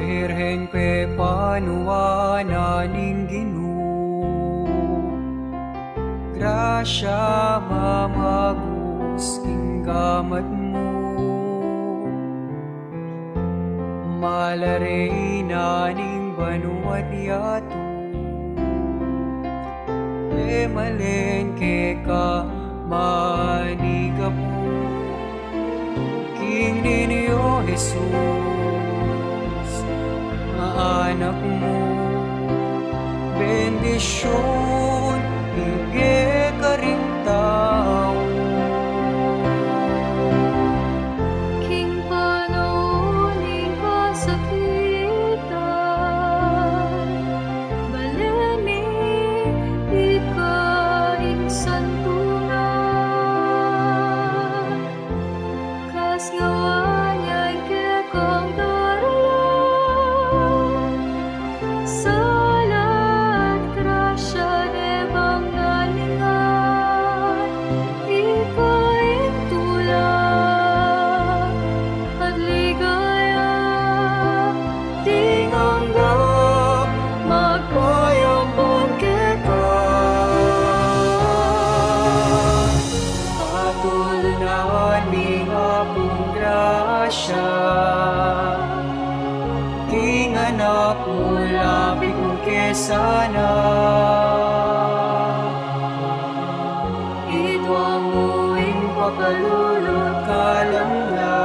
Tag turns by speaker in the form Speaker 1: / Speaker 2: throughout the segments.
Speaker 1: Birhen pe panuana ning Ginoo, grasya mamagus ing gamat mo, malaray na ning banuat yato, e malen ke ka manigapu, King ninyo Jesus, nga anak mo, bendisyon, hige ka rin tao.
Speaker 2: King panoonin kasakitan, baleni ikaing santunan, kas ngawanyay kekong daralan, salat grasya nebang nalingan, ikaing tulang at ligaya,
Speaker 1: Tinganggap, magpayambon kita, katulunan ning apong grasya, King anak mo labig mo kesana, itwa mo ing pakalulot kalamna,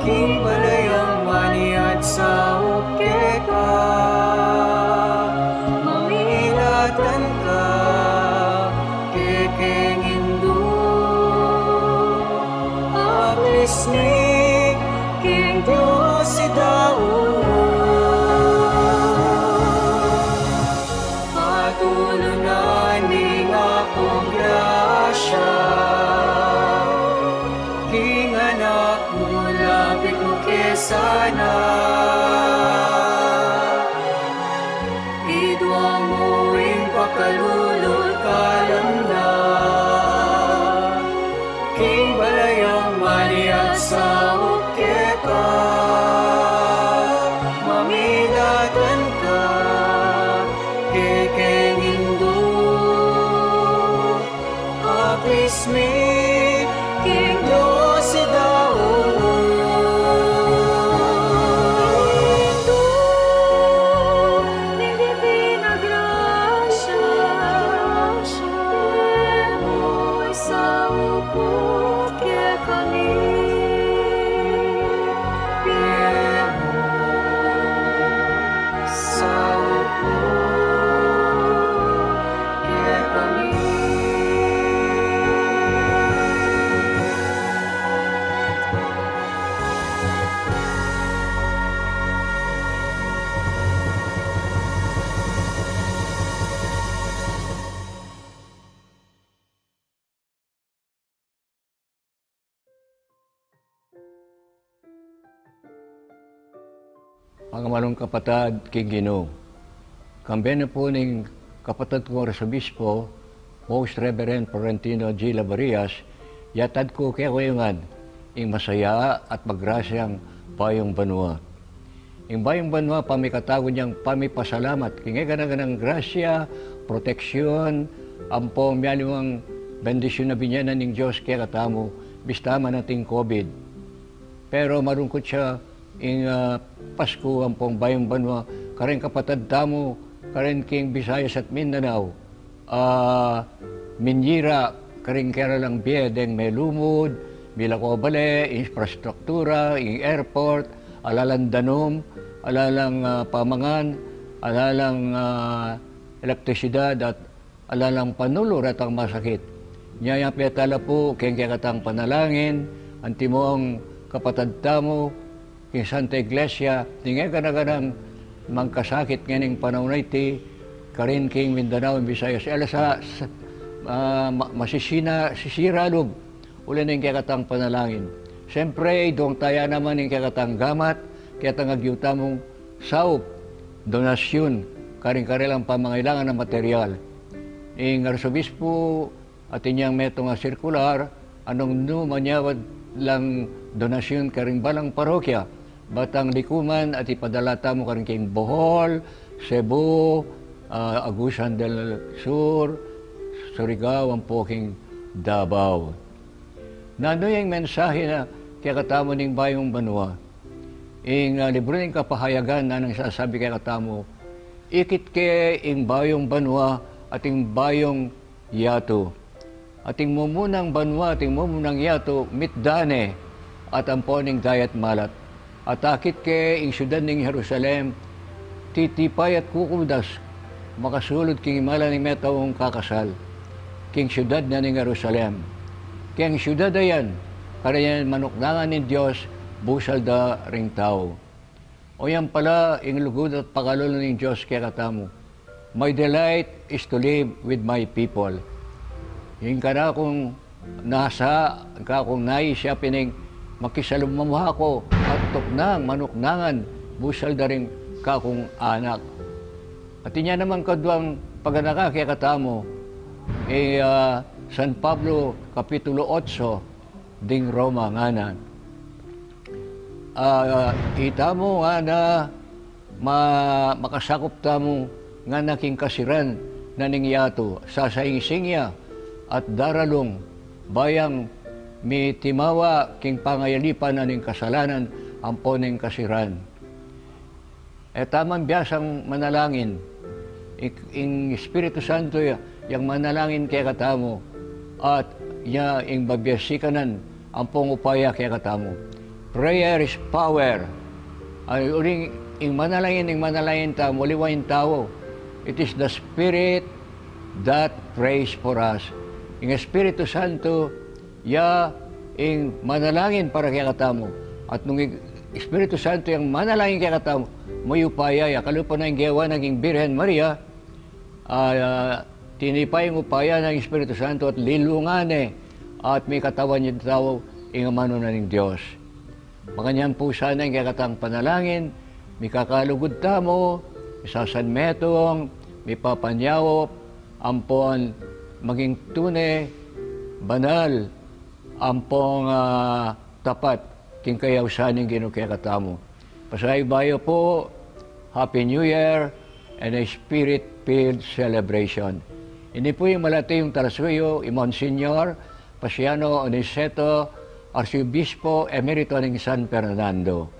Speaker 1: King balayang maniat sa uke ka, mamilatan ka, kekeng Hindu, ablis ni King Diyos si Daud, patulunan ning akong grasya, King anak mo labig mo kesana, idwa mo ing pakalulot kalamna, King balayang maniat sa uke ka, mamilatan ka, kekeng Hindu, apis mi King Diyos si Daud.
Speaker 2: Ito, ning divina grasya, mo'y sa upot ke kami,
Speaker 1: Sa upo, kaya kami.
Speaker 3: Ang amalong kapatad, King Ginoo. Kambena po ning kapatad ko Arsobispo, Most Reverend Florentino G. Labarias, yatad ko kaya kayungan, ing masaya at magrasyang Bayong Banwa. Ing Bayong Banwa, pamikatago niyang pamipasalamat, kingay ganang grasya, proteksyon, ampong miyaliwang bendisyon na binyanan ng Diyos kaya katamo, bistama nating COVID. Pero marungkot siya, ing Pasko ang pong Bayong Banwa, karen kapatad damo, karen King Visayas at Mindanao, Minyira, karen kera lang biyedeng may lumod, bilako bale, infrastruktura, ing airport, alalang danom, alalang pamangan, alalang elektrisidad at alalang panulor at ang masakit. Nyaya petala po, keng katang panalangin, antimong kapatad damo, king Santa Iglesia, tingay ganang mangkasakit nganing panahon na iti, karin king Mindanao, Visayas, masisira log, uli na yung kakatang panalangin. Siyempre, doong taya naman yung kakatang gamat, kaya tangagyuta mong saup, donasyon, karing-karilang pamangailangan ng material. Ing Arsobispo, at inyang metong sirkular, anong manyawad lang donasyon karing balang parokya, Batang Likuman at ipadalata mo karon kay Bohol, Cebu, Agusan del Sur, Surigao, ang poking Davao. Nano yung mensahe na kaya katamo ning bayong Banwa. Ing libro ng kapahayagan na nang sasabi kaya katamo, ikit ke ing bayong Banwa at ing bayong Yato. Ating mumunang Banwa, ating mumunang Yato, mitdane at amponing dayat malat. At akit ke ing syudad ng Jerusalem, titipay at kukudas, makasulod king imala ng metawong kakasal, king syudad na ng Jerusalem. King syudad ayan, karayan manukdangan ng Diyos, busal da ring tao. O yan pala, ing lugod at pagkalolo ng Diyos kaya katamo. My delight is to live with my people. Yung ka na kung nasa, kung naisya pining makisalumamha ko at tuknang, manuknangan, busal da ring kakong anak. At inya naman kadwang paganaka kaya katamo, San Pablo, Kapitulo 8, ding Roma nga na. Itamo nga na makasakop tamo nga naking kasiran na ningyato sa saing-singya at daralong bayang mi timawa king pangayalipan na ning kasalanan ampo ning kasiran. Tamang biyasang manalangin, ing Espiritu Santo yang manalangin kaya katamo at ing babyasikanan ampong upaya kaya katamo. Prayer is power. Uring ing manalangin ta, muliwain tao. It is the Spirit that prays for us. Ing Espiritu Santo, ing manalangin para kaya katamo. At nung Espiritu Santo yung manalangin kaya katamo, may upaya, kalupa na yung gawa naging Birhen Maria, tinipay yung upaya ng Espiritu Santo at lilungan at may katawan niya tao ing amano na ng Diyos. Makanyan po sana yung kakatang panalangin, may kakalugod tamo, isasanmetong, may papanyawop, ampon, maging tune, banal, ampong tapat, king kayaw saning ginukakatamo. Pasaybayo po, Happy New Year and a Spirit-filled celebration. Ini po yung malatayong tarasuyo, Monsignor Pasiano Oniceto, Arcibispo Emerito ng San Fernando.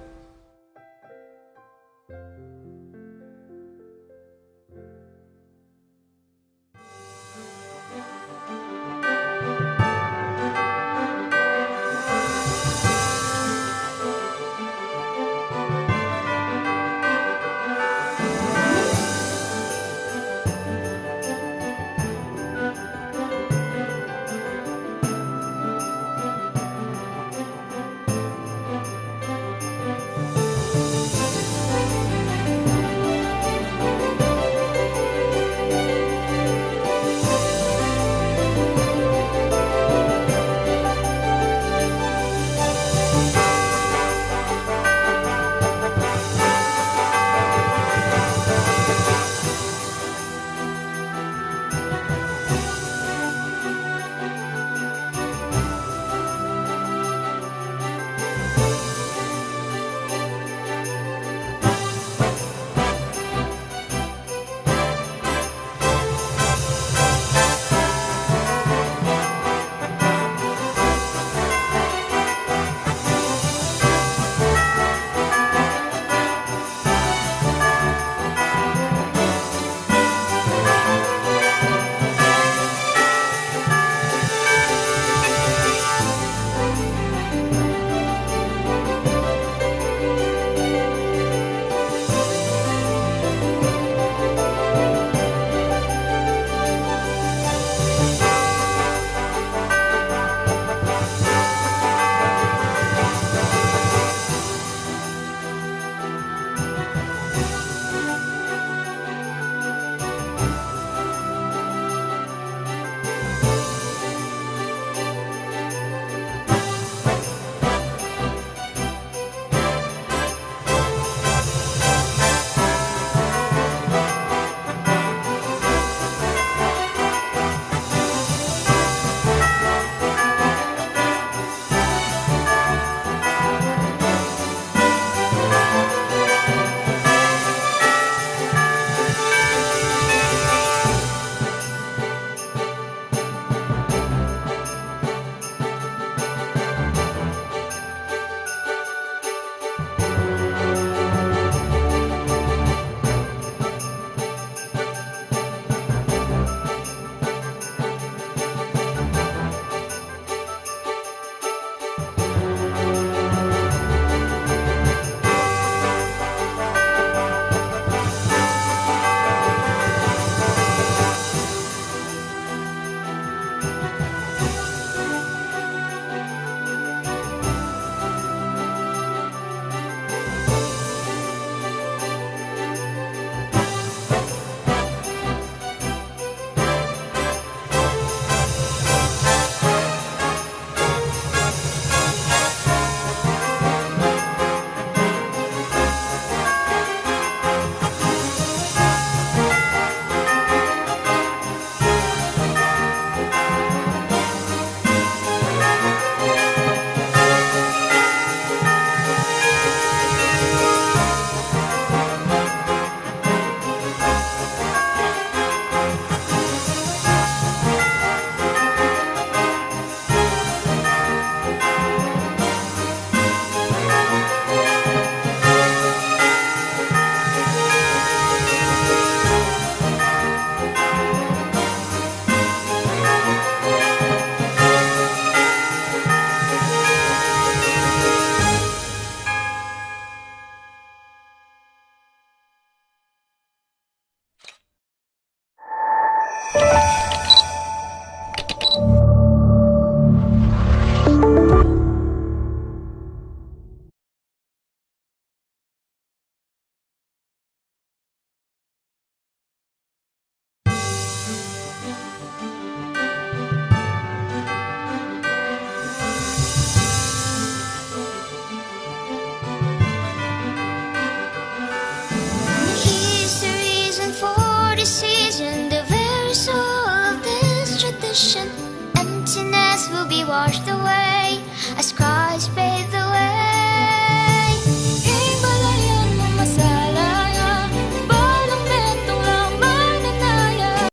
Speaker 4: washed away as Christ paved the way. Himalayan mo masalaya, balang betong lamang nanaya.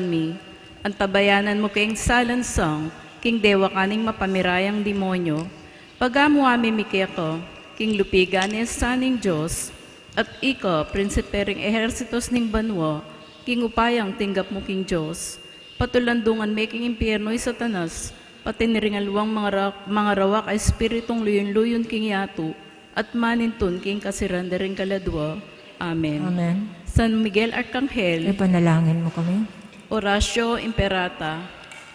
Speaker 5: Me, ang tabayanan mo kayong salansang, king dewa kaning mapamirayang demonyo, pagamo amimiki ako, king lupigan ni saning Diyos, at iko, prinsipering ehersitos ning banwa, king upayang tinggap mo king Diyos, patulandungan may king impyerno satanas, pati niringalwang mga rawak ay espiritong luyon-luyon king yato, at manintun king kasiran ring kaladwa. Amen.
Speaker 6: Amen.
Speaker 5: San Miguel Arcangel,
Speaker 6: Ipanalangin mo kami.
Speaker 5: Horacio Imperata,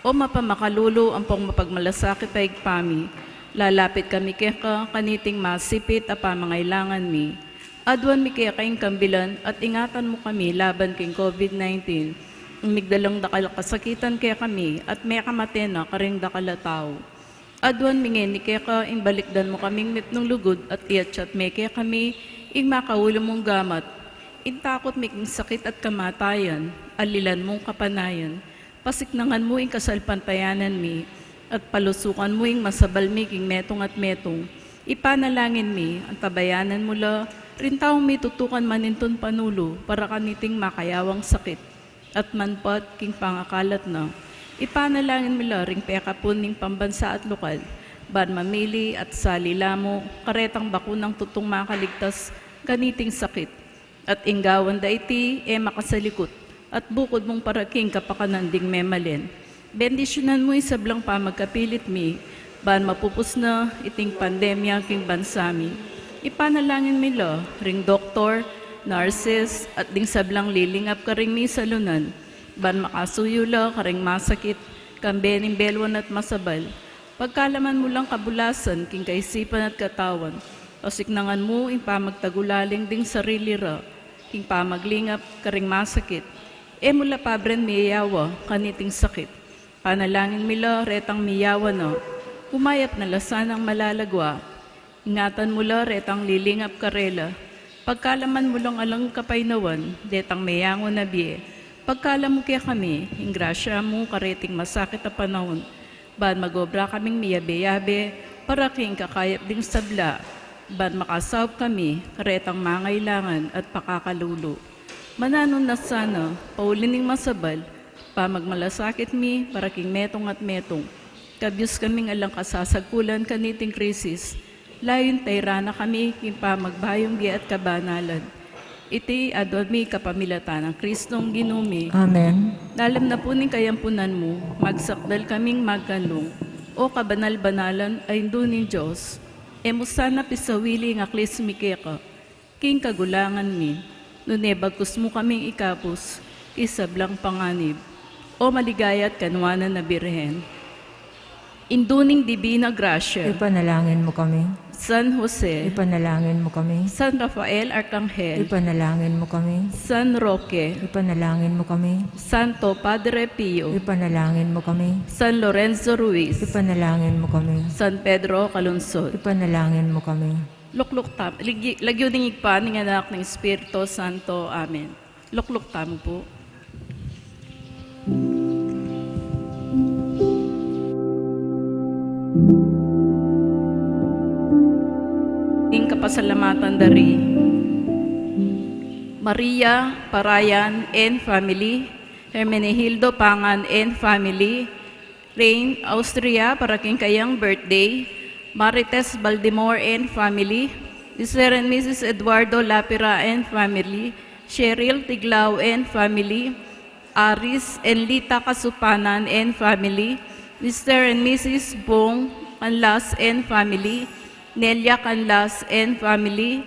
Speaker 5: o mapamakalulo ang pong mapagmalasakit ay pami, lalapit kami kaya kaniting masipit a pamangailangan mi. Adwan mi kaya kayong kambilan at ingatan mo kami laban king COVID-19. Umigdalang dakal kasakitan kaya kami at may kamatena karing dakalataw. Adwan mi ngeni kaya ka imbalikdan mo kaming mitnong lugod at iyatsyat may kaya kami ing makaulo mong gamat. Intakot mi king sakit at kamatayan, alilan mong kapanayan. Pasiknangan mo ing kasalpantayanan mi, at palusukan mo ing masabal mi king metong at metong. Ipanalangin mi, ang tabayanan mo la, rintaw mi tutukan maninton panulo, para kaniting makayawang sakit, at manpat king pangakalat na. Ipanalangin mi la, ring pekapun ning pambansa at lokal, ban mamili at salilamo, karetang bakunang tutong makaligtas, kaniting sakit. At inggawan da iti, makasalikot, at bukod mong paraking kapakananding memalin. Bendisyonan mo isablang pa magkapilit mi, ban mapupus na iting pandemya king bansami. Ipanalangin mi lo, ring doktor, nurses, at ding sablang lilingap ka ring mi salunan, ban makasuyo lo karing masakit, kambening belwan at masabal. Pagkalaman mo lang kabulasan, king kaisipan at katawan, pasiknangan mo ing pamagtagulaling ding sarili ra, king pamaglingap karing masakit. Mula pabren miyawa, kaniting sakit. Panalangin mila, retang miyawa no. Umayap na lasanang malalagwa. Ingatan mula, retang lilingap karela. Pagkalaman mo lang alang kapaynawan, detang mayango na biye. Pagkala mo kaya kami, ingrasya mo kareting masakit na panahon. Ban magobra kaming miyabe-yabe, para king kakayap ding sabla. Ban makasawap kami, karetang mangailangan at pakakalulo. Mananon na sana, paulining masabal, pamagmalasakit mi, para king metong at metong. Kabyos kaming alang kasasagpulan kaniting krisis, layon tayrana kami, king pamagbayong gi at kabanalan. Iti adon mi kapamilatan ng Kristong ginumi.
Speaker 6: Amen.
Speaker 5: Nalam na po ning kayampunan mo, magsakdal kaming magkanlong, o kabanal-banalan ay dunin Diyos. Sana pisawili nga klis mikeka, king kagulangan mi, nune bagkus mo kaming ikapos, isablang panganib, o maligayat kanwanan na birhen. Induning Divina Gracia,
Speaker 6: Ipanalangin mo kami.
Speaker 5: San Jose,
Speaker 6: Ipanalangin mo kami.
Speaker 5: San Rafael Arcangel,
Speaker 6: Ipanalangin mo kami.
Speaker 5: San Roque,
Speaker 6: Ipanalangin mo kami.
Speaker 5: Santo Padre Pio,
Speaker 6: Ipanalangin mo kami.
Speaker 5: San Lorenzo Ruiz,
Speaker 6: Ipanalangin mo kami.
Speaker 5: San Pedro Calungsod.
Speaker 6: Ipanalangin mo kami.
Speaker 5: Lukluk tam, lagyo ding igpa ng anak ng Espiritu Santo. Amen. Lukluk tam po. Ing kapasalamatan dari Maria Parayan and family, Hermenegildo Pangan and family, Rain Austria para king kayang birthday, Marites Baltimore and family, Mr. and Mrs. Eduardo Lapira and family, Cheryl Tiglao and family, Aris and Lita Kasupanan and family, Mr. and Mrs. Bong Canlas and family, Nelia Canlas and family,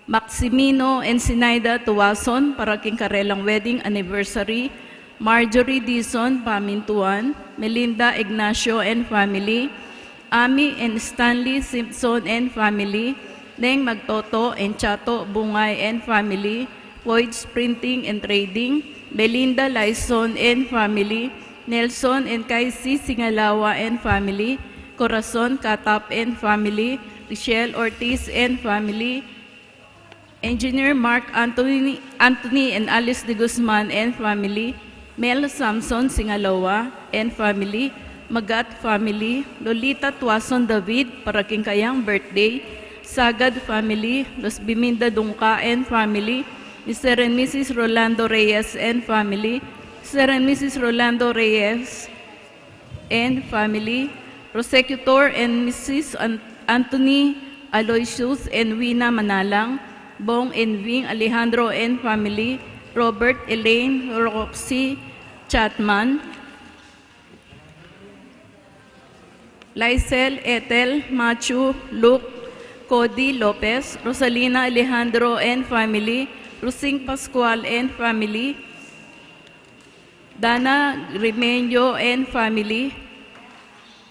Speaker 5: Maximino and Sinaida Tuwason para king karelang wedding anniversary, Marjorie Dizon Pamintuan, Melinda Ignacio and family, Ami and Stanley Simpson and family, Neng Magtoto and Chato Bungay and family, Voids Printing and Trading, Belinda Laison and family, Nelson and Kaisi Singalawa and family, Corazon Katap and family, Richelle Ortiz and family, Engineer Mark Anthony and Alice de Guzman and family, Mel Samson Singalawa and family, Magat family, Lolita Tuason David, para king kayang birthday. Sagad family, Los Biminda Dungka and family, Mr. and Mrs. Rolando Reyes and family, Mr. and Mrs. Rolando Reyes and family, Prosecutor and Mrs. Anthony Aloysius and Wina Manalang, Bong and Ving Alejandro and family, Robert Elaine Roxy Chatman, Lysel Ethel Machu Luke Cody Lopez, Rosalina Alejandro and family, Rusing Pascual and family, Dana Grimeño and family,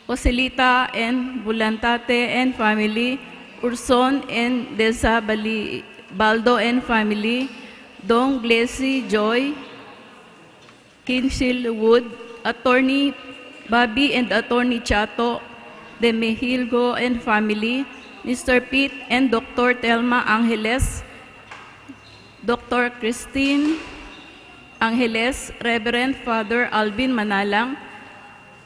Speaker 5: Joselita and Bulantate and family, Urson and Desa Baldo and family, Dong Glessy Joy, Kinshil Wood, Attorney Bobby and Attorney Chato, De Mejilgo and family, Mr. Pete and Dr. Telma Angeles, Dr. Christine Angeles, Reverend Father Alvin Manalang,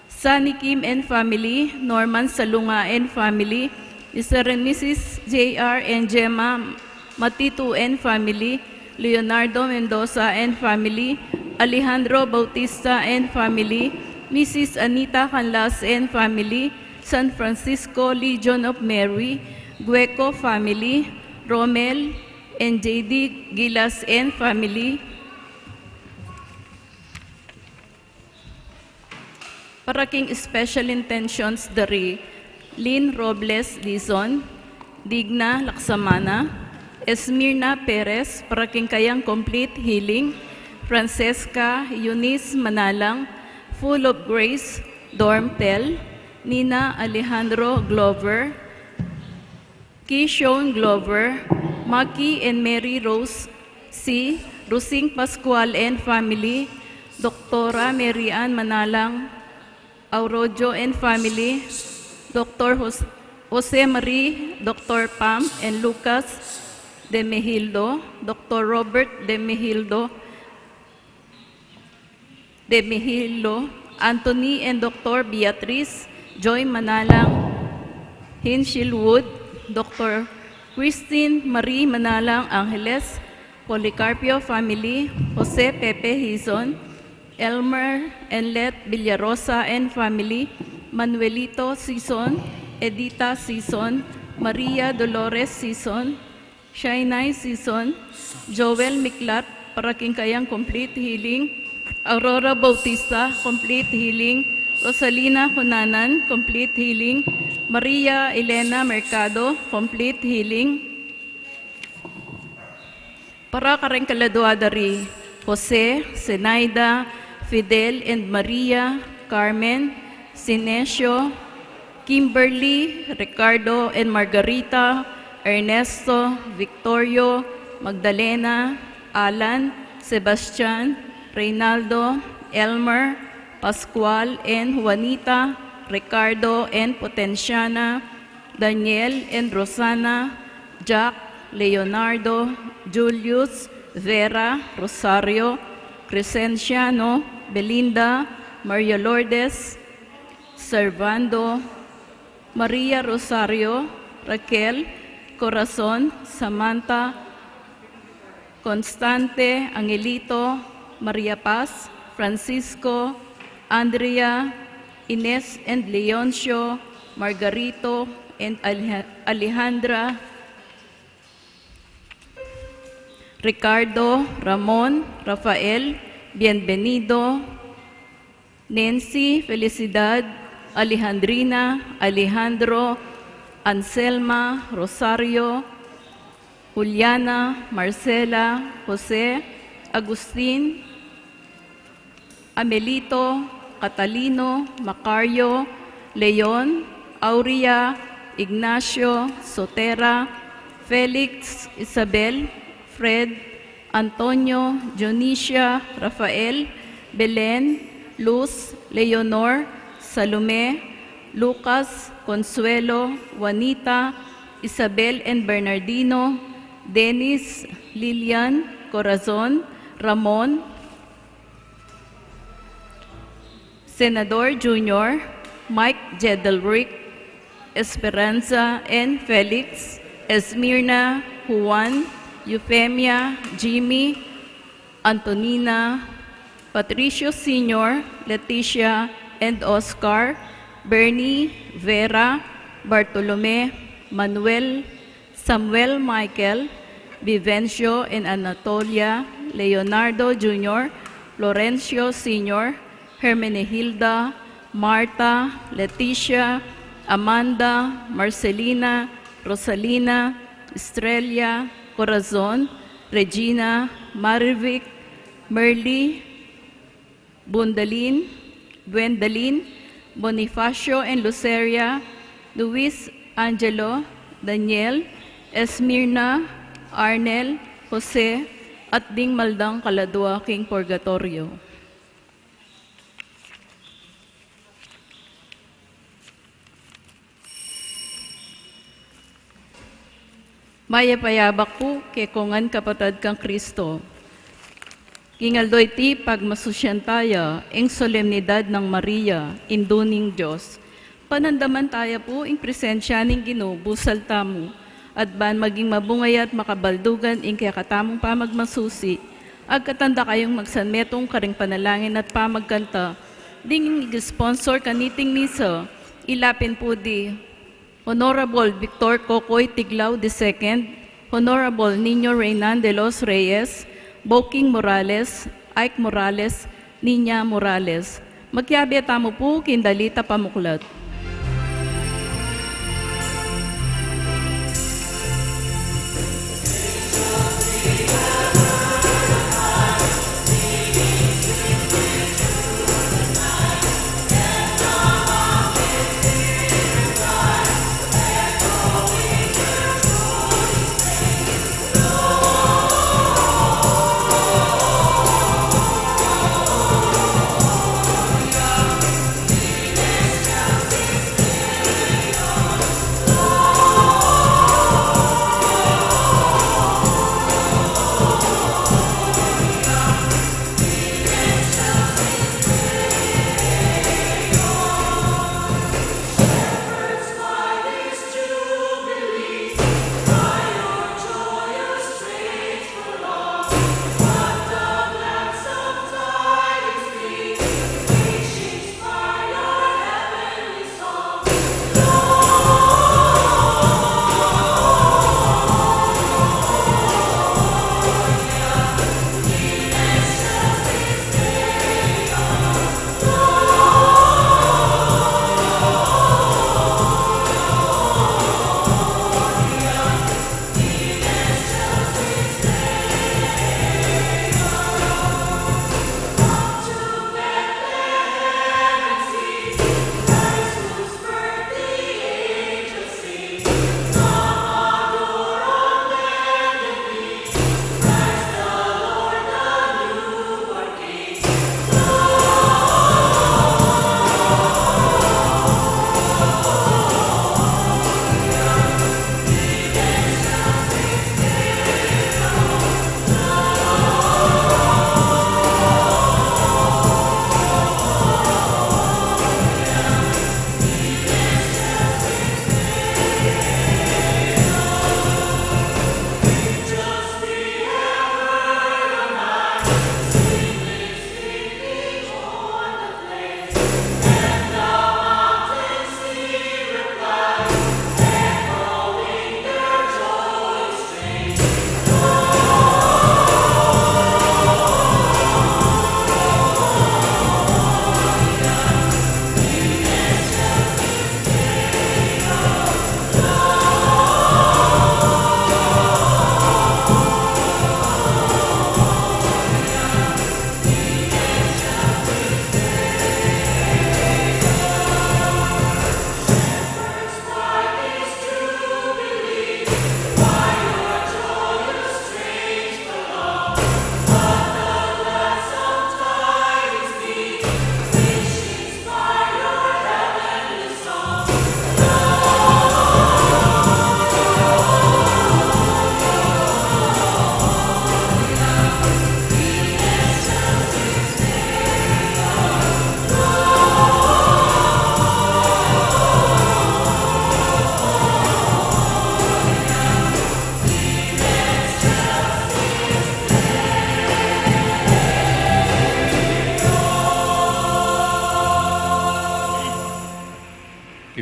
Speaker 5: Sunny Kim and family, Norman Salunga and family, Mr. and Mrs. J.R. and Gemma Matitu and family, Leonardo Mendoza and family, Alejandro Bautista and family, Mrs. Anita Canlas and family, San Francisco Legion of Mary, Gueco family, Romel and J.D. Gilas and family, para king special intentions dari Lynn Robles Dizon, Digna Laksamana, Esmirna Perez, para king kayang complete healing, Francesca Eunice Manalang, Full of Grace, Dormtel, Nina Alejandro Glover, Kishon Glover, Maki and Mary Rose C. Rusing Pascual and family, Doktora Mary Ann Manalang, Aurojo and family, Dr. Jose Marie, Dr. Pam and Lucas De Mejildo, Dr. Robert De Mejildo, Anthony and Dr. Beatrice Joy Manalang, Hinshil Wood, Dr. Christine Marie Manalang Angeles, Policarpio family, Jose Pepe Hizon, Elmer and Let Villarosa and family, Manuelito Sison, Edita Sison, Maria Dolores Sison, Shainay Sison, Joel Miklat, para king kayang complete healing, Aurora Bautista, complete healing, Rosalina Hunanan, complete healing, Maria Elena Mercado, complete healing, para kareng kaladwa dari Jose, Zenaida, Fidel and Maria, Carmen, Sinesio, Kimberly, Ricardo and Margarita, Ernesto, Victorio, Magdalena, Alan, Sebastian, Reynaldo, Elmer, Pascual and Juanita, Ricardo and Potenciana, Daniel and Rosana, Jack, Leonardo, Julius, Vera, Rosario, Crescenciano, Belinda, Maria Lourdes, Servando, Maria Rosario, Raquel, Corazon, Samantha, Constante, Angelito, Maria Paz, Francisco, Andrea, Ines and Leoncio, Margarito and Alejandra, Ricardo, Ramon, Rafael, Bienvenido, Nancy, Felicidad, Alejandrina, Alejandro, Anselma, Rosario, Juliana, Marcela, Jose, Agustin, Amelito, Catalino, Macario, Leon, Aurea, Ignacio, Sotera, Felix, Isabel, Fred, Antonio, Dionisia, Rafael, Belen, Luz, Leonor, Salome, Lucas, Consuelo, Juanita, Isabel and Bernardino, Dennis, Lilian, Corazon, Ramon, Senador Junior, Mike Jedelrick, Esperanza N. Felix, Esmirna, Juan, Euphemia, Jimmy, Antonina, Patricio Sr., Leticia, and Oscar, Bernie, Vera, Bartolome, Manuel, Samuel Michael, Vivencio and Anatolia, Leonardo Jr., Florencio Sr., Hermenegilda, Marta, Leticia, Amanda, Marcelina, Rosalina, Estrella, Corazon, Regina, Marivic, Merly, Bundalin, Gwendalyn, Bonifacio and Luceria, Luis Angelo, Daniel, Esmirna, Arnel, Jose, at Ding Maldang Kaladua, King Purgatorio. Maya payabak po, kay kongan kapatad kang Kristo. Kingaldoy ti pagmasusyantaya, ing solemnidad ng Maria, induning Diyos. Panandaman tayo po, ing presensya ning Ginoo, busal tamo, at ban maging mabungay at makabaldugan, ing kaya katamong pamagmasusi, agkatanda kayong magsanmetong karing panalangin at pamagkanta, ding sponsor kaniting misa, ilapin po di, Honorable Victor Cocoy Tiglao II, Honorable Nino Reynan de los Reyes, Boking Morales, Ike Morales, Niña Morales. Magyabi tamo po kindalita pamuklat.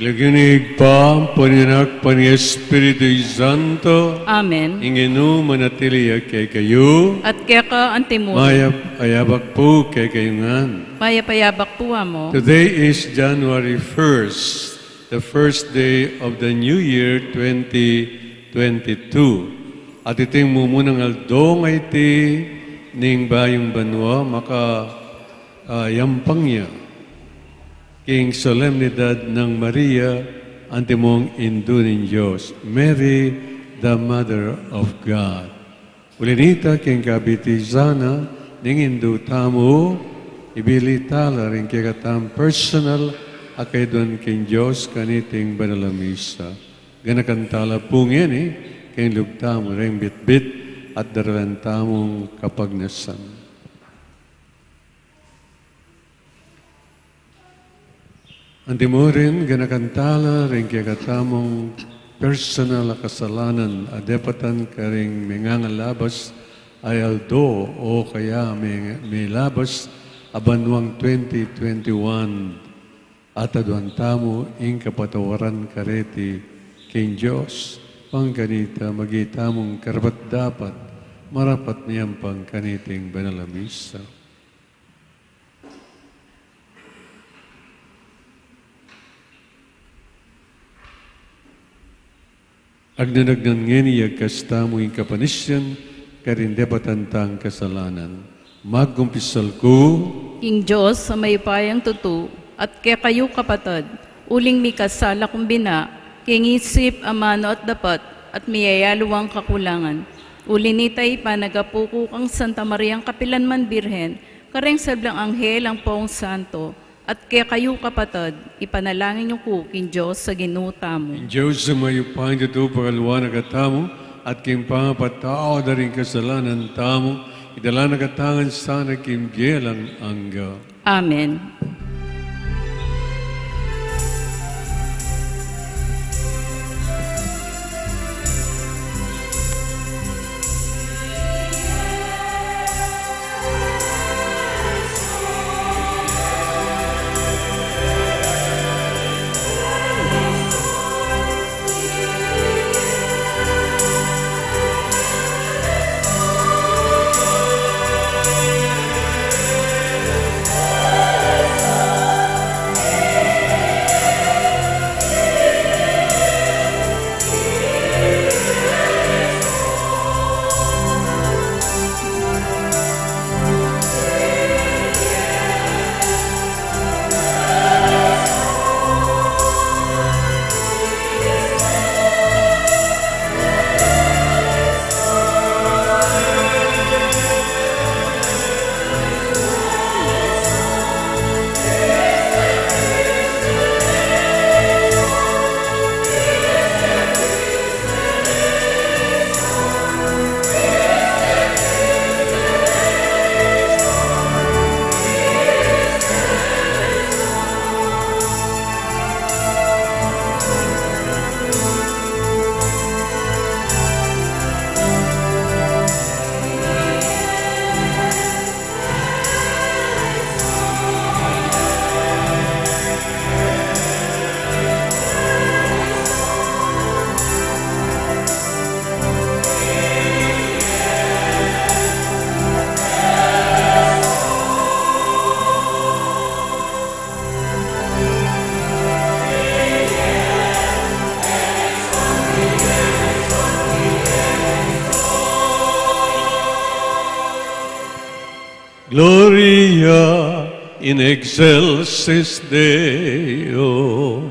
Speaker 7: Ilaginig pa ang paninak pa ni Espiritu Santo,
Speaker 5: Amen.
Speaker 7: inginu manatili kay kayo,
Speaker 5: At kaya ka ang timuro.
Speaker 7: ayabak po kay kayungan.
Speaker 5: Payapayabak puwa mo.
Speaker 7: Today is January 1st, the first day of the new year 2022. At iting mumunang aldong ay ti ning bayong banwa maka yampang niya. King solemnidad ng Maria, antimong indu ng Diyos, Mary, the Mother of God. Ulinita king kabitizana, ning indu tamo, ibili tala rin kikatam personal, akay doon king Diyos kaniting banalamisa. Ganakantala pungin king lugtamo rin bitbit at daralantamong kapagnasan. Antimo rin ganakantala rin kikatamong personal kasalanan adepatan karing mengangalabas ay aldo o kaya may labas abanwang 2021 at aduan tamo ing kapatawaran kareti king Diyos pangkanita magitamong karapat dapat marapat niyang pangkaniting banalamisa. Agnanagnan ngeni kastamo ing kapanisyan, karindepatantang kasalanan. Magkumpisal ko,
Speaker 5: King Diyos sa may payang tutu, at kaya kayo kapatid, uling mi kasala kumbina, king isip, amano at dapat, at miyayaluwang kakulangan. Ulinitay pa nagapuko kang Santa Mariang Kapilanman Birhen, kareng sablang anghel ang Poong Santo, at kaya kayo kapatid, ipanalangin niyo ko, King Diyos, sa ginuta mo.
Speaker 7: Diyos sa mayupain dito pagkaluan tamo, at king pangapatao na rin kasalanan tamo, idala nagatangan sana kim gelang angga.
Speaker 5: Amen.
Speaker 7: Gloria in excelsis Deo.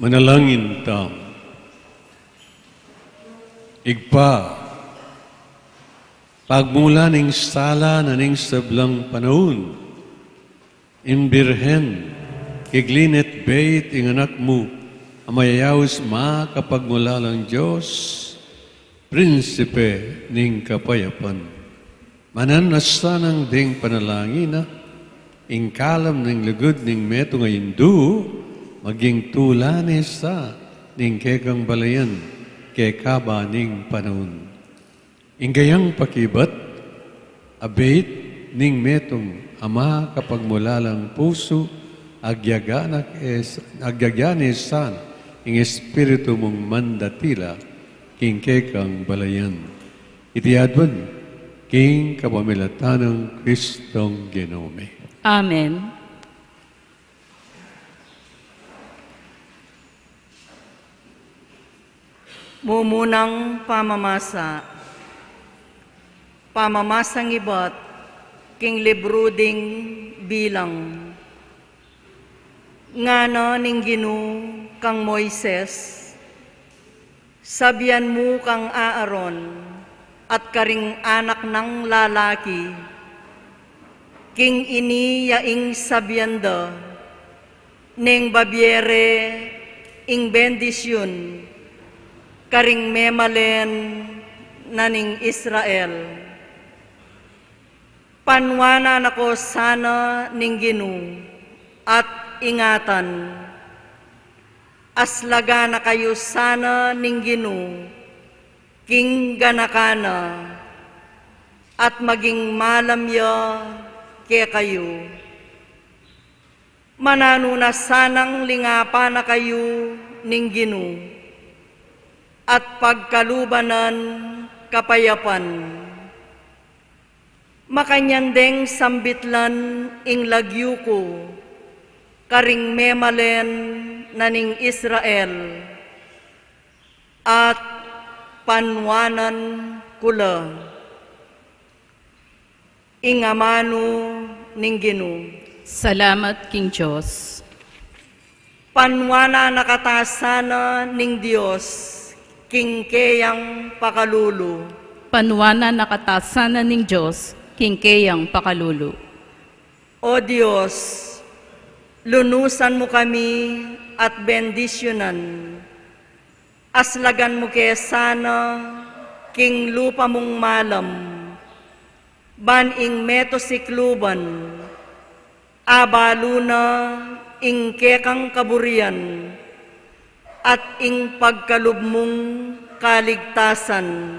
Speaker 7: Manalangin tam. Igpa, pagmula ning sala na ning sablang panahon, imbirhen, kiglinet bait ing anak mo, amayayaws makapagmula lang Diyos, prinsipe ning kapayapan. Mananasanang ding panalangin na, ing kalam ning lugod ning meto ngayon maging tulani sa ning kekang balayan, kekaba ning panahon. Ingayang pakibat, abait ning metong ama kapag mulalang puso, agyaganesan, ing espiritu mong mandatila, king kekang balayan. Itiadwan, king kapamilatanang Kristong Genome.
Speaker 5: Amen.
Speaker 8: Mumunang pamamasa. Pamamasang ibat, king libruding bilang. Ngana ning Ginu kang Moises, sabyan mo kang Aaron, at karing anak ng lalaki, king ini yaing sabyanda, ning babyere ing bendisyon, karing memalen na ning Israel. Panwanan ako sana ning Ginu at ingatan. Aslaga na kayo sana ning Ginu, king ganakana, at maging malamya ke kayo. Mananuna sanang lingapa na kayo ning Ginu, at pagkalubanan kapayapan. Makanyandeng sambitlan ing lagyu ko, karing memalen na ning Israel, at panwanan kula. Ingamano ning Ginu.
Speaker 5: Salamat, King Diyos.
Speaker 8: Panwana nakatasana ning Dios, king keyang pakalulu.
Speaker 5: Panwana nakatasana ning Diyos, king keyang pakalulu.
Speaker 8: O Diyos, lunusan mo kami at bendisyonan. Aslagan mo kaya sana, king lupa mong malam, baning meto sikluban, abaluna ing kekang kaburian, at ing pagkalubmong kaligtasan.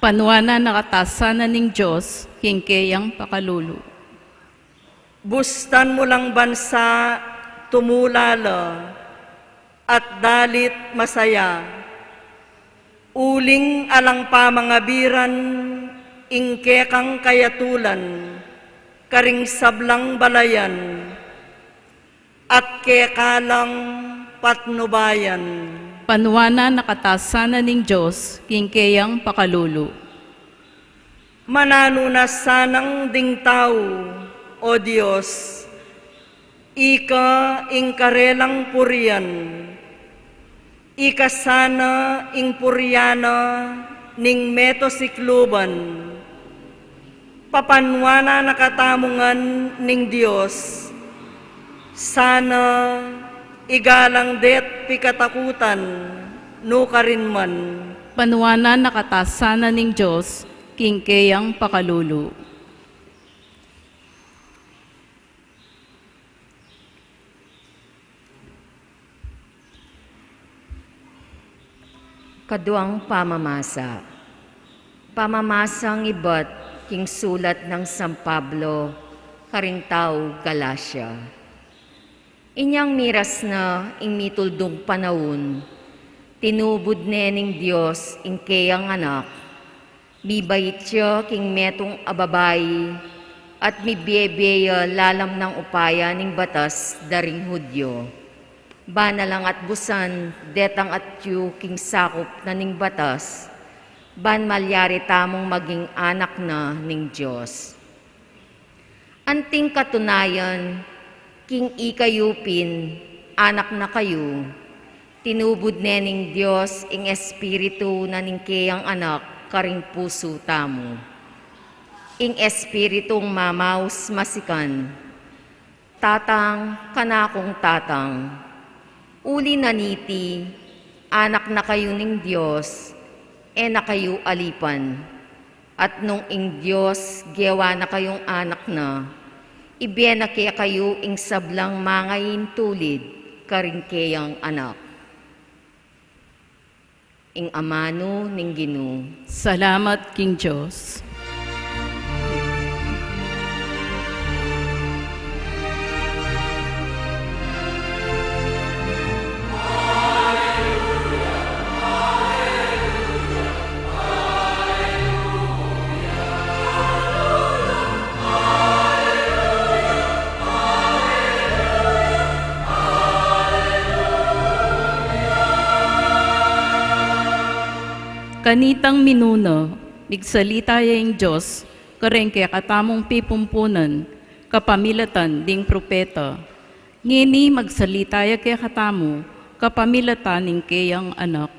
Speaker 5: Panwana nakatasana ning Diyos, king keyang pakalulu.
Speaker 8: Bustan mo lang bansa, tumulala, at dalit masaya. Uling alang pamangabiran, ing kekang kayatulan, karing sablang balayan, at kekalang patnubayan.
Speaker 5: Panwana nakatasana ning Diyos, king keyang pakalulu.
Speaker 8: Mananuna sanang ding tao, o Diyos, ika ing karelang purian, ika sana ing puryana ning meto sikluban, papanwana nakatamungan ning Diyos, sana igalang det pikatakutan, no karinman.
Speaker 5: Panwana nakatasana ning Diyos, king keyang pakalulu.
Speaker 9: Kaduang pamamasa. Pamamasang ibat, king sulat ng San Pablo, karing tao Galacia. Inyang miras na ing mituldong panahon, tinubod ning Diyos ing keyang anak, bibait siya king metong ababay, at mibebeya lalam ng upaya ning batas daring Hudyo. Banalang at busan, detang at yu king sakop na ning batas, ban malyari tamong maging anak na ning Diyos. Anting katunayan, king ikayupin, anak na kayo, tinubod nening Diyos ing espiritu na ningkeyang anak karing puso tamo. Ing espiritong mamaus masikan, tatang kanakong tatang, uli naniti, anak na kayo ning Diyos, na kayo alipan. At nung ing Diyos, giyawa na kayong anak na, ibiyena kaya kayo ing sablang mangayin tulid, karing kayang anak. Ing amano ning Ginoo.
Speaker 5: Salamat, King Diyos. Kanitang minuno, migsalita yung Diyos, kareng kaya katamong pipumpunan, kapamilatan ding propeta. Ngini magsalita ya kaya katamo, kapamilatan ning kayang anak.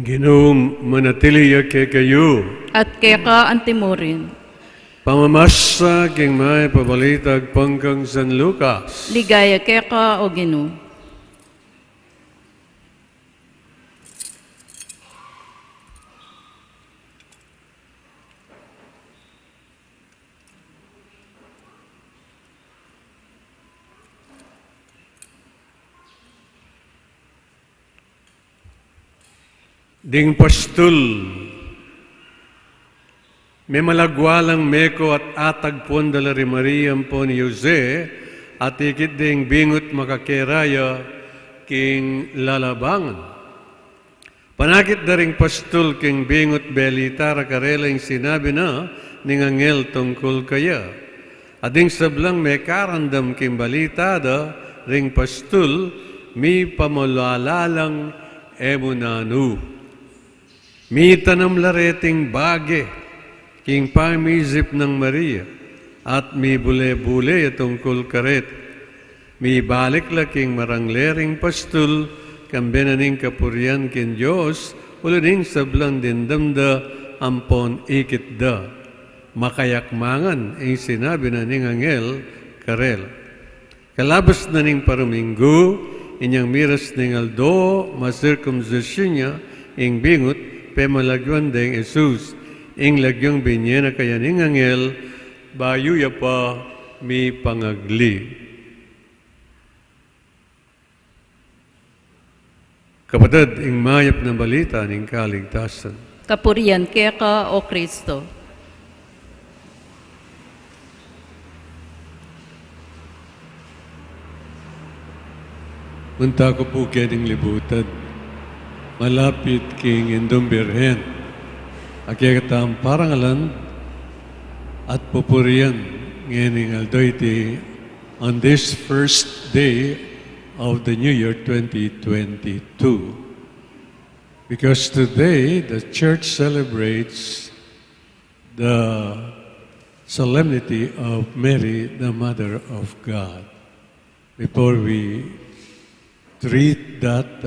Speaker 7: Ginoong manatili kay kayo.
Speaker 5: At kaya ka antimurin.
Speaker 7: Pamamasa king may pabalitag pangkang San Lucas.
Speaker 5: Ligaya kaya ka o Ginoo.
Speaker 7: Ding pastul, may malagwalang meko at atag pon dalari Mariam po ni Jose, at ikit ding bingot makakeraya king lalabangan. Panakit daring pastul king bingot belita rakarelang sinabi na ning angel tungkol kaya. Ading sablang may karandam king balita da ring pastul mi pamulalalang emunanu. Mi tanam lareting bage, king pamisip ng Maria, at mi bule-bule tungkol karet. Mi balik la king maranglering pastul, kambenaning kapurian kin Diyos, ulaning sablang dindamda, ampon ikit da. Makayakmangan, ang sinabi na ning angel, karel. Kalabas na ning paruminggo, inyang miras ning aldo, masirkumsasyon niya, ing bingot, pemalagyan deng Jesus, ing lagyang binyena kaya ning angel, bayo ya pa mi pangagli. Kapatid, ing mayap na balita ning kaligtasan.
Speaker 5: Kapurian kaya ka o Kristo.
Speaker 7: Munta ko po kaya libutan. Malapit king Indong Birhen. Akiyatam parangalan at pupurian ngayon aldoyti on this first day of the new year 2022. Because today the church celebrates the solemnity of Mary, the Mother of God. Before we treat that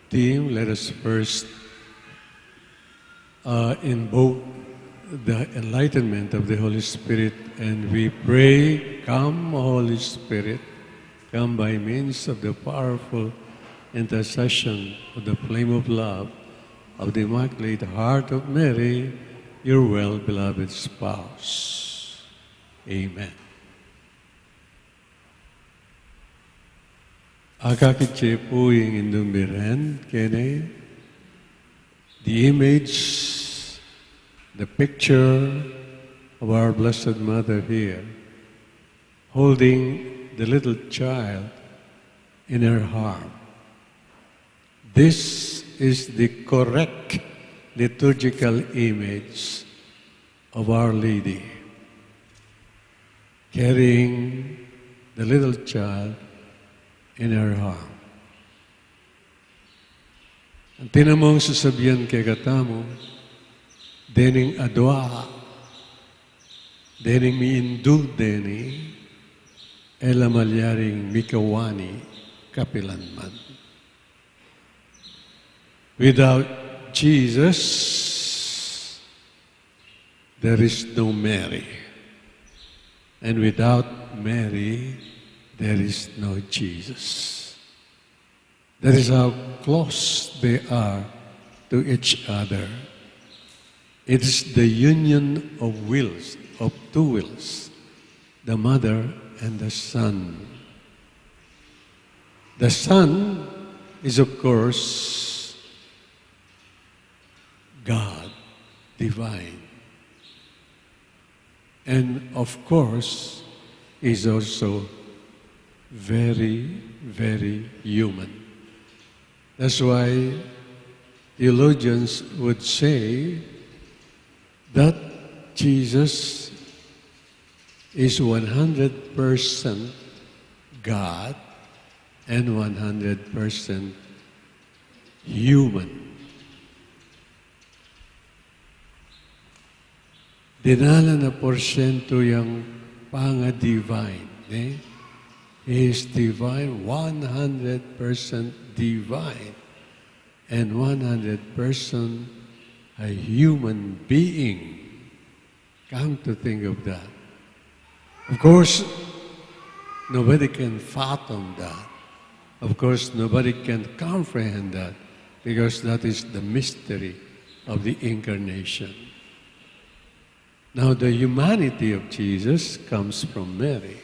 Speaker 7: theme, let us first invoke the enlightenment of the Holy Spirit, and we pray, come Holy Spirit, come by means of the powerful intercession of the flame of love of the Immaculate Heart of Mary, your well-beloved spouse. Amen. Akakitche po yung Indong Birhen, kene, the image, the picture of our Blessed Mother here, holding the little child in her arm. This is the correct liturgical image of Our Lady. carrying the little child in her arm. Ang tinamong sasabihan kay katamo, dening adwa, dening miindul deni, ela malyaring mikawani kapilanman. Without Jesus, there is no Mary. And without Mary, there is no Jesus. That is how close they are to each other. It is the union of wills, of two wills, the mother and the son. The son is, of course, God, divine. And of course, is also very, very human. That's why theologians would say that Jesus is 100% God and 100% human. Dinala na porsyento yung panga-divine. Eh? He is divine, 100% divine, and 100% a human being. Come to think of that. Of course, nobody can fathom that. Of course, nobody can comprehend that, because that is the mystery of the incarnation. Now, the humanity of Jesus comes from Mary.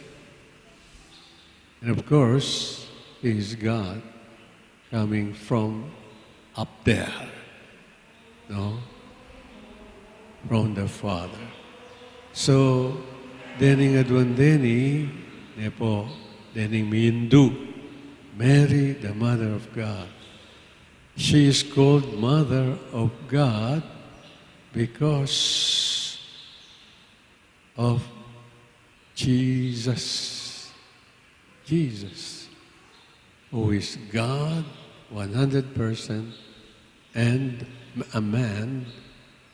Speaker 7: And of course, He is God coming from up there, no? From the Father. So, dening adwan deni, nepo, dening miindu, Mary, the Mother of God. She is called Mother of God because of Jesus. Jesus, who is God 100% and a man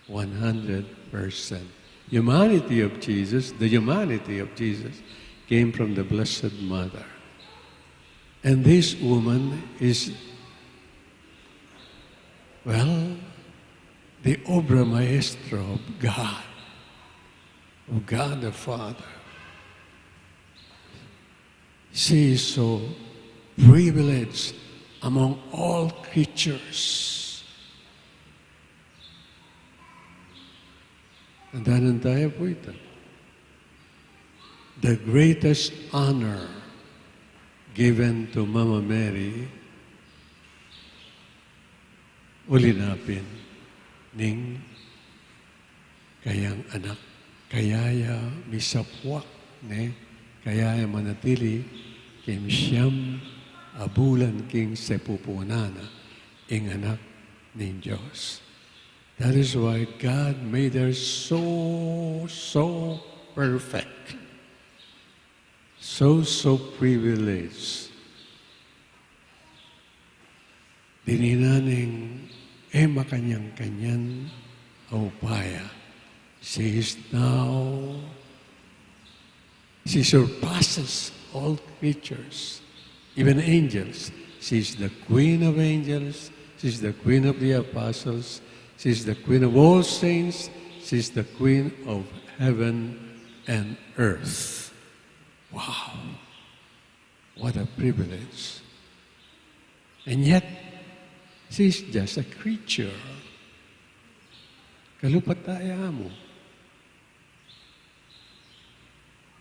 Speaker 7: 100%. Humanity of Jesus, the humanity of Jesus came from the Blessed Mother. And this woman is, well, the obra maestra of God the Father. She is so privileged among all creatures. Andanan tayo po ito. The greatest honor given to Mama Mary, ulinapin ning kayang anak, kayaya misapwak, ne? Kayaya manatili kim siyam abulan king sepupunana ing anak ning Diyos. That is why God made her so perfect, so privileged. Dininaning makanyang-kanyan upaya. She is now, she surpasses all creatures, even angels. She is the Queen of angels. She is the Queen of the apostles. She is the Queen of all saints. She is the Queen of heaven and earth. Wow! What a privilege. And yet, she is just a creature. Kalupataya mo.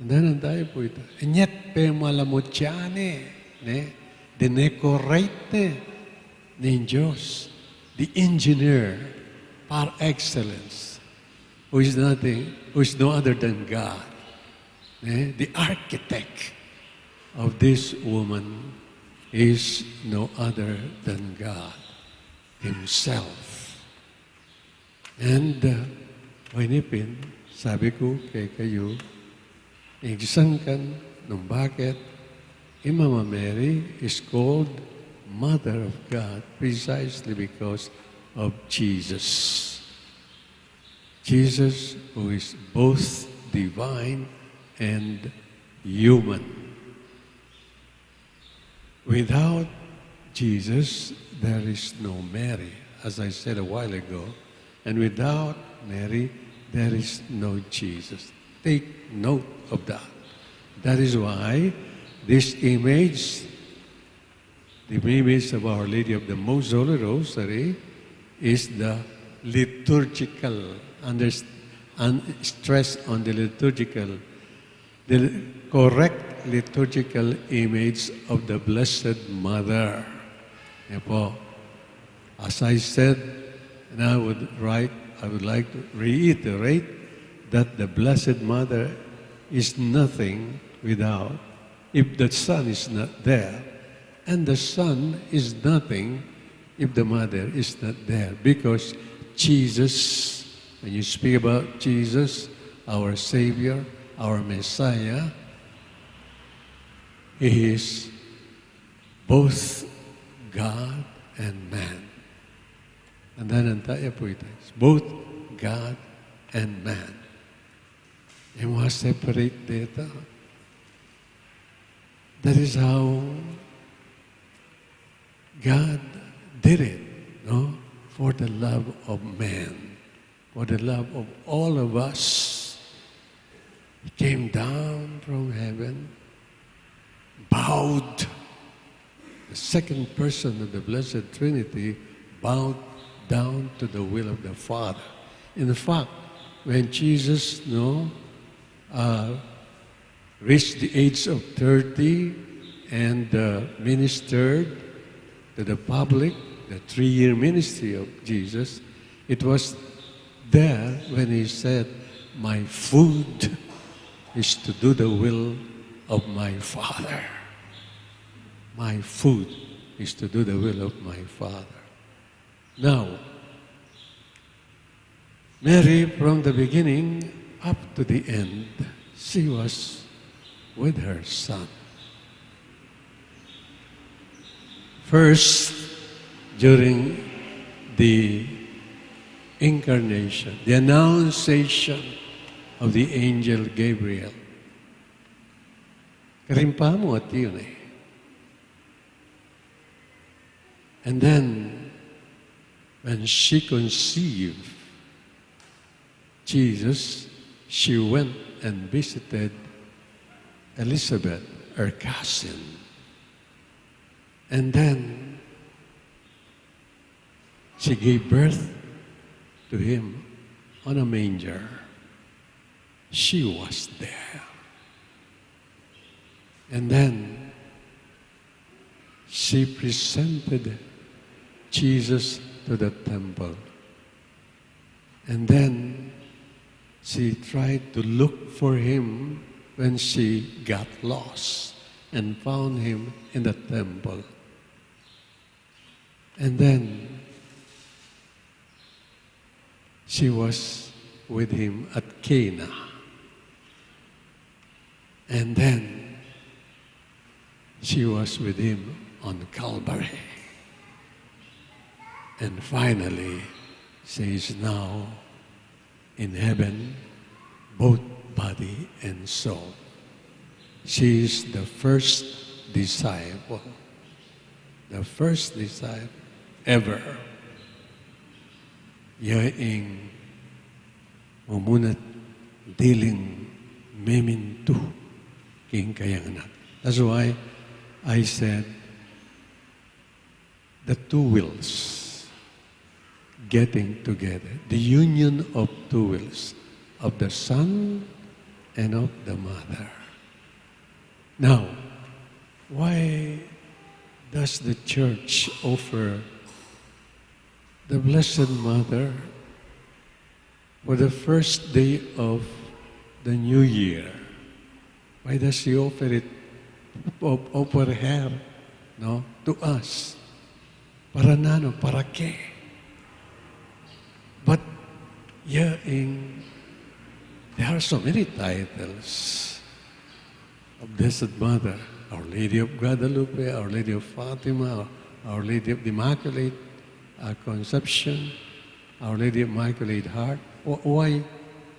Speaker 7: Andanan tayo po ito. And yet, pe malamutyane, ne? Dinekorate ni Diyos, the engineer par excellence, who is no other than God, ne? The architect of this woman is no other than God Himself. And, Wainipin, sabi ko kay kayo, Igsan kan nung bakit Mama Mary is called Mother of God precisely because of Jesus. Jesus who is both divine and human. Without Jesus, there is no Mary, as I said a while ago. And without Mary, there is no Jesus. Take note of that. That is why this image, the image of Our Lady of the Most Holy Rosary, is the liturgical, stress on the liturgical, the correct liturgical image of the Blessed Mother. As I said, and I would like to reiterate that the Blessed Mother is nothing without, if the Son is not there, and the Son is nothing if the Mother is not there. Because Jesus, when you speak about Jesus, our Savior, our Messiah, He is both God and man. Andanan tayo po ito. Both God and man. You must separate data. That is how God did it, no? For the love of man, for the love of all of us. He came down from heaven, bowed. The second person of the Blessed Trinity bowed down to the will of the Father. In fact, when Jesus reached the age of 30 and ministered to the public, the 3-year ministry of Jesus, it was there when he said, "My food is to do the will of my Father." My food is to do the will of my Father. Now, Mary, from the beginning up to the end, she was with her Son. First, during the incarnation, the annunciation of the angel Gabriel. Karimpa mo at yun eh. And then, when she conceived Jesus, she went and visited Elizabeth, her cousin. And then, she gave birth to him on a manger. She was there. And then, she presented Jesus to the temple. And then, she tried to look for him when she got lost and found him in the temple. And then, she was with him at Cana. And then, she was with him on Calvary. And finally, she is now in heaven, both body and soul. She is the first disciple ever. Yaing mumunat diling memintu king kayang anak. That's why I said the two wills getting together, the union of two wills, of the Son and of the Mother. Now, why does the Church offer the Blessed Mother for the first day of the New Year? Why does she offer her, to us? Para nano, para ke? But there are so many titles of Blessed Mother, Our Lady of Guadalupe, Our Lady of Fatima, Our Lady of the Immaculate Conception, Our Lady of Immaculate Heart. Why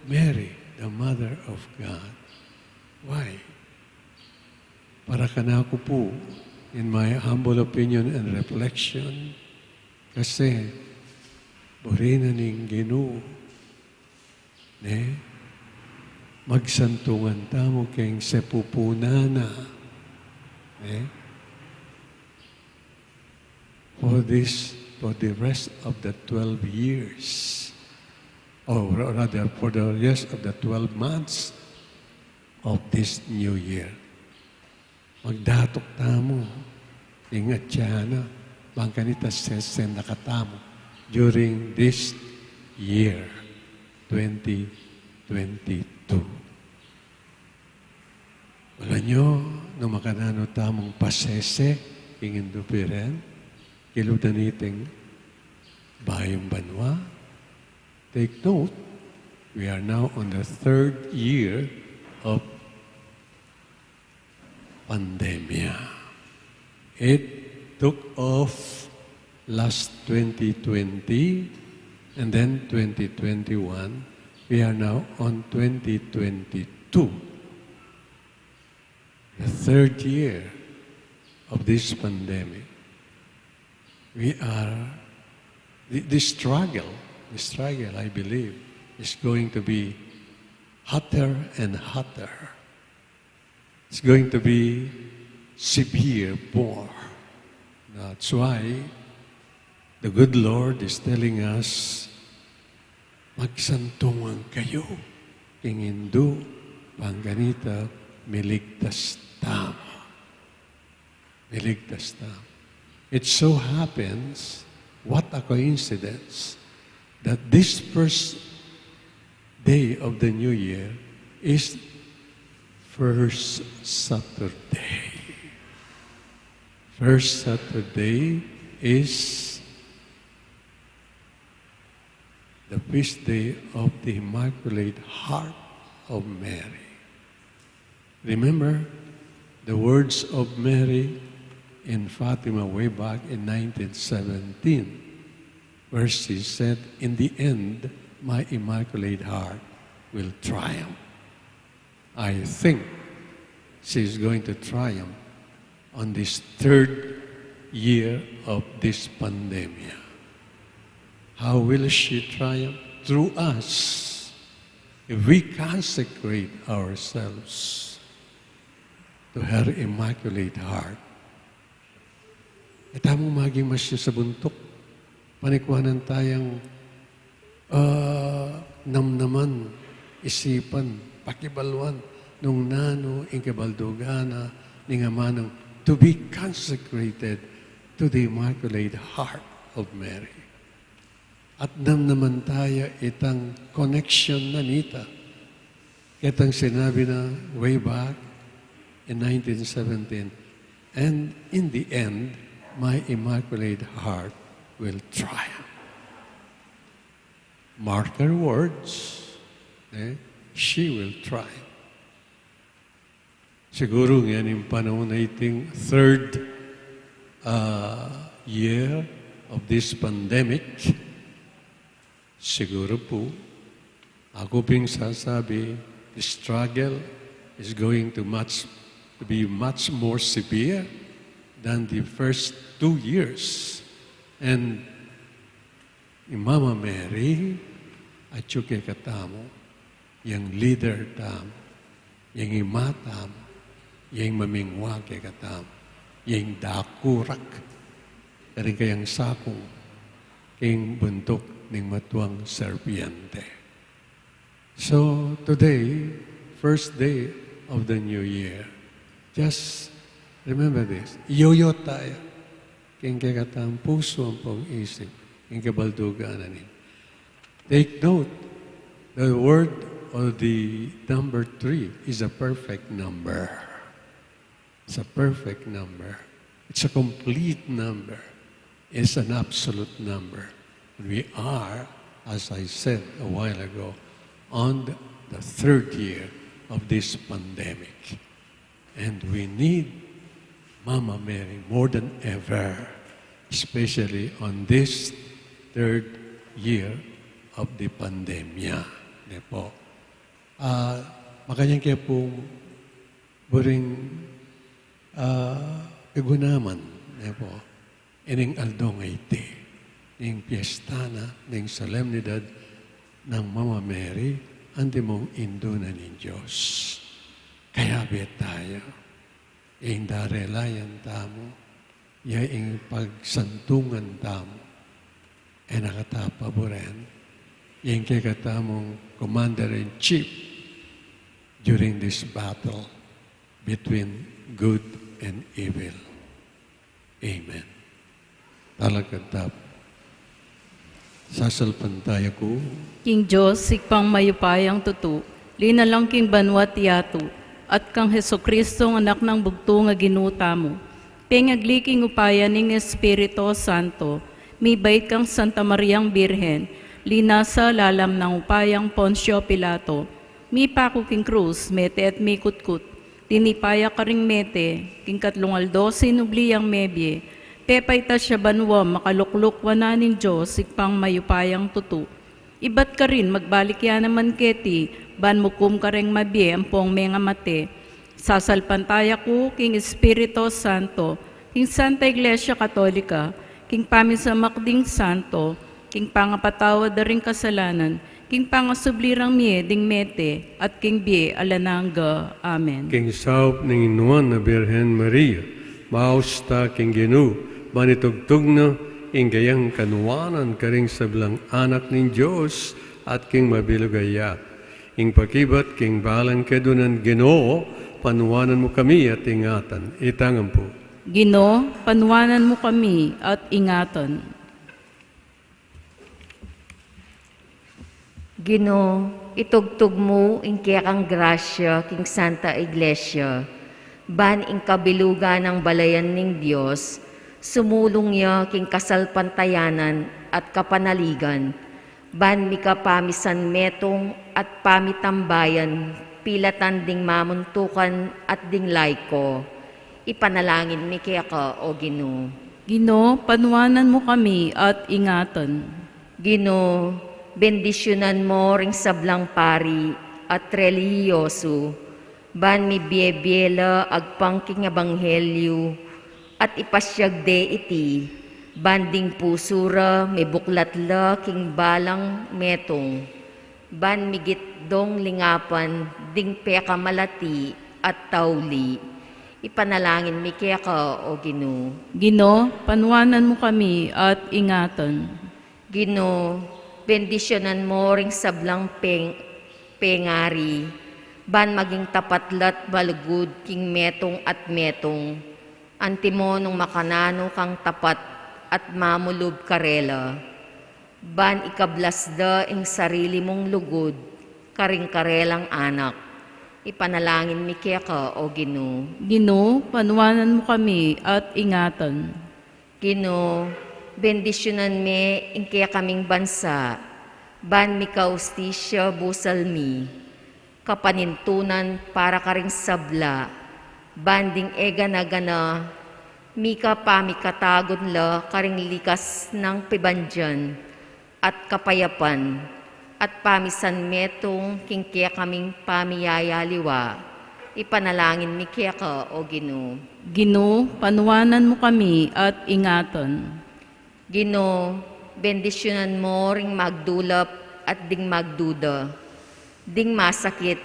Speaker 7: Mary, the Mother of God? Why? Para kanako po, in my humble opinion and reflection, kasi burina ning Ginoo, magsantungan tamo kayong sepupunana, for the rest of the 12 years, or rather for the rest of the 12 months of this new year. Magdatok tamo, ingat siya bangkanita sesen nakatamo during this year, 2022. Wala nyo, no makanano tamong pasese, ingin dupiren, kiludaniting bayong banwa. Take note, we are now on the 3rd year of pandemia. It took off last 2020 and then 2021. We are now on 2022. The 3rd year of this pandemic. We are, the struggle, I believe, is going to be hotter and hotter. It's going to be severe more. That's why the good Lord is telling us, magsantungan kayo, ingindu, pangganita, miligtas tamo. Miligtas tamo. It so happens, what a coincidence, that this first day of the new year is First Saturday. First Saturday is the feast day of the Immaculate Heart of Mary. Remember the words of Mary in Fatima way back in 1917, where she said, "In the end, my Immaculate Heart will triumph." I think she's going to triumph on this 3rd year of this pandemic. How will she triumph? Through us. If we consecrate ourselves to her Immaculate Heart, ita mo maging masya sa buntok. Panikwanan tayong namnaman, isipan, pakibalwan, nung nano, inkabaldugana, ningamanang, to be consecrated to the Immaculate Heart of Mary. At namnaman tayo itang connection na nita. Itang sinabi na way back in 1917, and in the end, my Immaculate Heart will triumph. Mark her words, she will triumph. Siguro ngayon yung panahon na iting 3rd year of this pandemic, siguro po, ako ping sasabi, the struggle is going to be much more severe than the first 2 years. And Mama Mary, at yuke katamo, yung leader tamo, yung ima tamo, yung mamingwa kay katam, yung dakurak, karing kayang sakong, kayang buntok ng matuang serpiente. So today, first day of the new year, just remember this, iyoyo tayo, kayang kay katam, puso ang pong isip, kayang kabalduganan. Take note, the word or the number 3 is a perfect number. It's a perfect number. It's a complete number. It's an absolute number. We are, as I said a while ago, on the 3rd year of this pandemic. And we need Mama Mary more than ever, especially on this third year of the pandemya. Ne po. Makanyang kaya pong buring igunaman. Ne po. Ining aldong iti. Ning piyestana, ning solemnidad ng Mama Mary, andi mong indunan ng Diyos. Kaya bet tayo, ing darelayan tamo, ing pagsantungan tamo, nakatapaboren, ing kikatamong Commander-in-Chief during this battle between good and evil. Amen. Talagkatap, sasalpan tayo ko,
Speaker 5: King Diyos, sikpang mayupayang tutu, linalang king banwat yatu, at kang Hesukristo anak ng bugto nga ginuta mo. Pengagliking upaya ning Espiritu Santo, mi bait kang Santa Mariang Birhen, linasa lalam ng upayang Poncio Pilato, mi pako king krus, mete at mi kutkut, tinipaya ka ring mete, king katlungaldo sinubliyang mebye, pepay ta siya banwa makalukluk wananin Diyos, sikpang mayupayang tutu. Ibat ka rin, magbalik yan naman keti, ban mukum ka rin mabye, ampong mga mate. Sasalpantaya ko, King Espiritu Santo, King Santa Iglesia Katolika, King Pamisamakding Santo, King Pangapatawad na rin kasalanan, King Pangasublirang miye ding mete, at King Bie alananga. Amen.
Speaker 7: King Saup ng Inuan na Birhen Maria, mausta King Genu, manitugtog na ingayang kanuwanan karing sablang anak ng Diyos at king mabilugaya. Ing pakibat king balang kedunan Ginoo, panuwanan mo kami at ingatan. Itangan po.
Speaker 5: Ginoo, panuwanan mo kami at ingatan.
Speaker 9: Ginoo, itugtog mo ing kang grasya king Santa Iglesia, ban ing kabilugan ng balayan ning Dios, sumulong niya king kasalpantayanan at kapanaligan, ban mikapamisan metong at pamitambayan, pilatan ding mamuntukan at ding laiko. Ipanalangin mi kaya ka, o Ginoo.
Speaker 5: Ginoo, panuwanan mo kami at ingatan.
Speaker 9: Ginoo, bendisyonan mo ring sablang pari at relihiyoso, ban mi biyebiyela agpangking ebanghelyo, at ipasyag de iti, banding pusura may buklatla king balang metong, ban migit dong lingapan ding peka malati at tauli. Ipanalangin mi kaya ka, o Ginoo.
Speaker 5: Ginoo, panuwanan mo kami at ingatan.
Speaker 9: Ginoo, bendisyonan mo ring sablang pengari, ban maging tapatlat balugod king metong at metong, antimo nung makanano kang tapat at mamulub karela, ban ikablasda ing sarili mong lugod, karing karelang anak. Ipanalangin mi kaya ka, o Ginoo.
Speaker 5: Ginoo, panuwanan mo kami at ingatan.
Speaker 9: Ginoo, bendisyonan mi ing kaya kaming bansa, ban mi kaustisya busalmi, kapanintunan para karing sabla, banding ega-nagana, mika pamikatagon la karing likas ng pibandyan, at kapayapan, at pamisan metong kingkaya kaming pamiyayaliwa. Ipanalangin mi kaya ka, o Ginoo.
Speaker 5: Ginoo, panuwanan mo kami at ingatan.
Speaker 9: Ginoo, bendisyonan mo ring magdulap at ding magduda, ding masakit,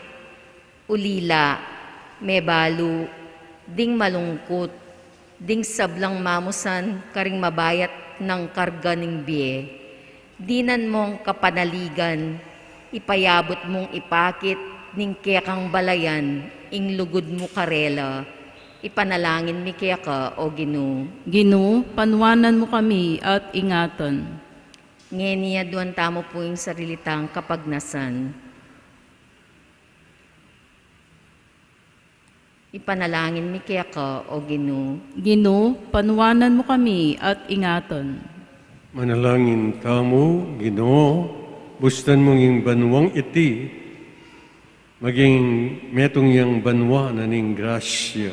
Speaker 9: ulila, mebalo, ding malungkot, ding sablang mamusan karing mabayat ng karga ning biye. Dinan mong kapanaligan, ipayabot mong ipakit ning kekang balayan, ing lugod mo karela. Ipanalangin mi kaya ka, o Ginoo.
Speaker 5: Ginoo, panuwanan mo kami at ingatan.
Speaker 9: Ngeniya duwan tamo po yung sarilitang kapagnasan. Ipanalangin mi kaya ka, o Ginoo.
Speaker 5: Ginoo, panuwanan mo kami at ingatan.
Speaker 7: manalangin tamo, Ginoo, bustan mong ing banwang iti, maging metong yang banwa na ning grasya,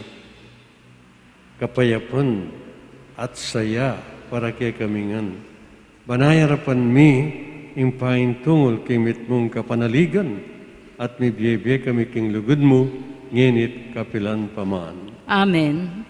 Speaker 7: kapayapon at saya para kay kamingan. Banayarapan mi ing paintungol kay mitmong kapanaligan at mi biyebe kami king lugod mo, ngenit kapilan paman.
Speaker 5: Amen.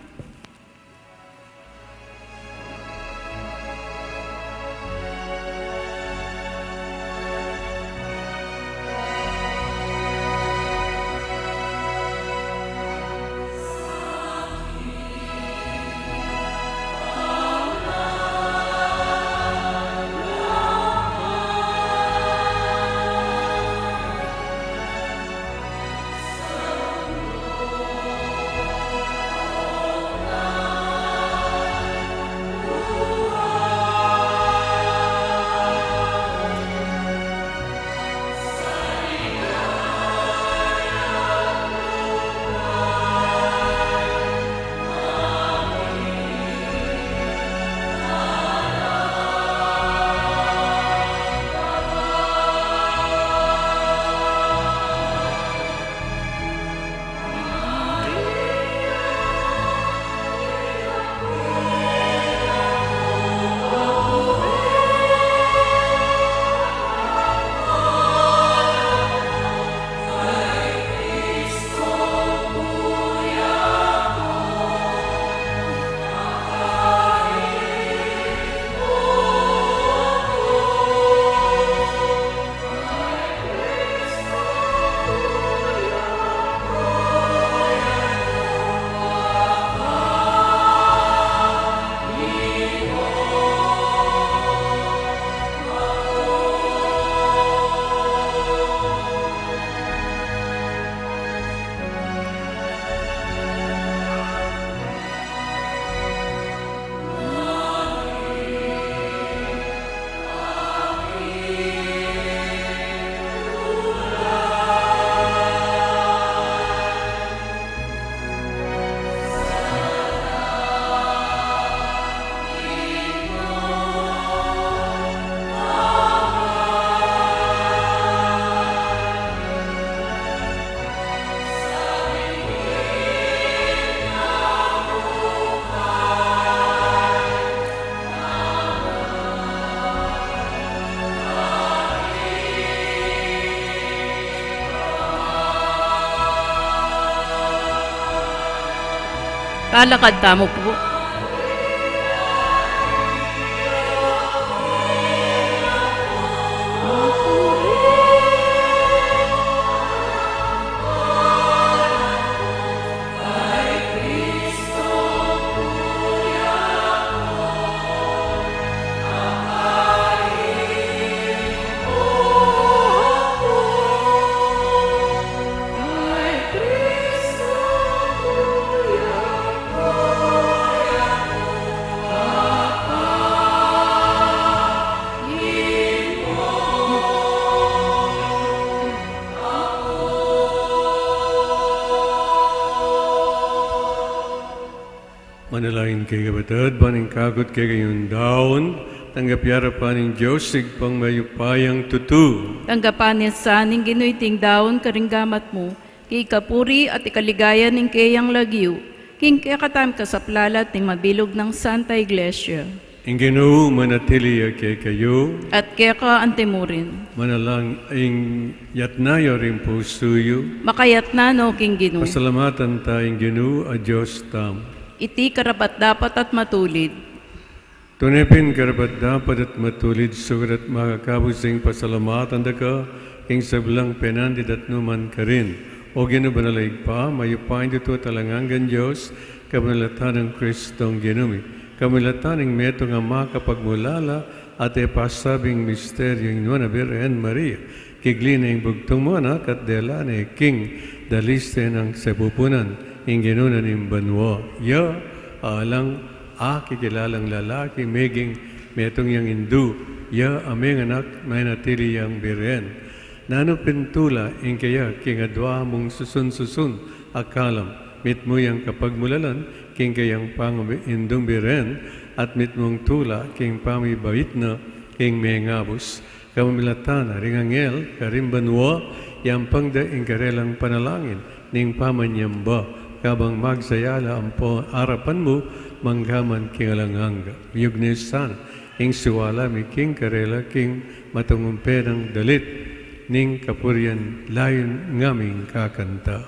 Speaker 5: Palakad tamo po.
Speaker 7: Manalangin kay kapatid, paning kagot kay kayong daon, tanggap yara pa ng Diyos, sigpang mayupayang tutu.
Speaker 5: Tanggapan niya sa ning ginuiting daon karinggamat mo, kay kapuri at ikaligaya ning kayang lagyo, king kakatam ka sa plalat ning mabilog ng Santa Iglesia.
Speaker 7: Ang Ginoo manatili kay kayo,
Speaker 5: At kaya ka antemurin,
Speaker 7: manalang ing yatnayo rin po suyo,
Speaker 5: makayat na no king Ginoo.
Speaker 7: pasalamatan tayong Ginoo a Diyos tam.
Speaker 5: Iti karapat dapat at matulid.
Speaker 7: Tunepin karapat dapat at matulid sugat makakabusing pasalamatan da ka, king sablang penandid at numan ka rin. O ginubanalig pa, mayupain dito talanganggan Diyos, kamalatan ng Kristong ginumi. Kamilatan ng meto nga makapagmulala at ipasabing misteryong nuna Birhen Maria. Kiglina yung bugtong mo anak at dela ni King daliste ng sepupunan. Inginunan ng banwa. Ya, alang kikilalang lalaki, meging metong yang indu. Ya, aming anak, may natili yang Birhen. Nano pintula, ing kaya, king adwa mong susun-susun, akalam. Mit mo yang kapagmulalan, king kayang pang indong Birhen, at mit mong tula, king pamibait na, king mengabus. Kamamilatan, ringangel, karimbanwa, yampang da ingkarelang panalangin, ning pamanyamba, kabang magsayala ang po arapan mo, manggaman kingalanganga. Yugnis sana, ing suwala mi king karela, king matungumperang dalit, ning kapuryan layon ngaming kakanta.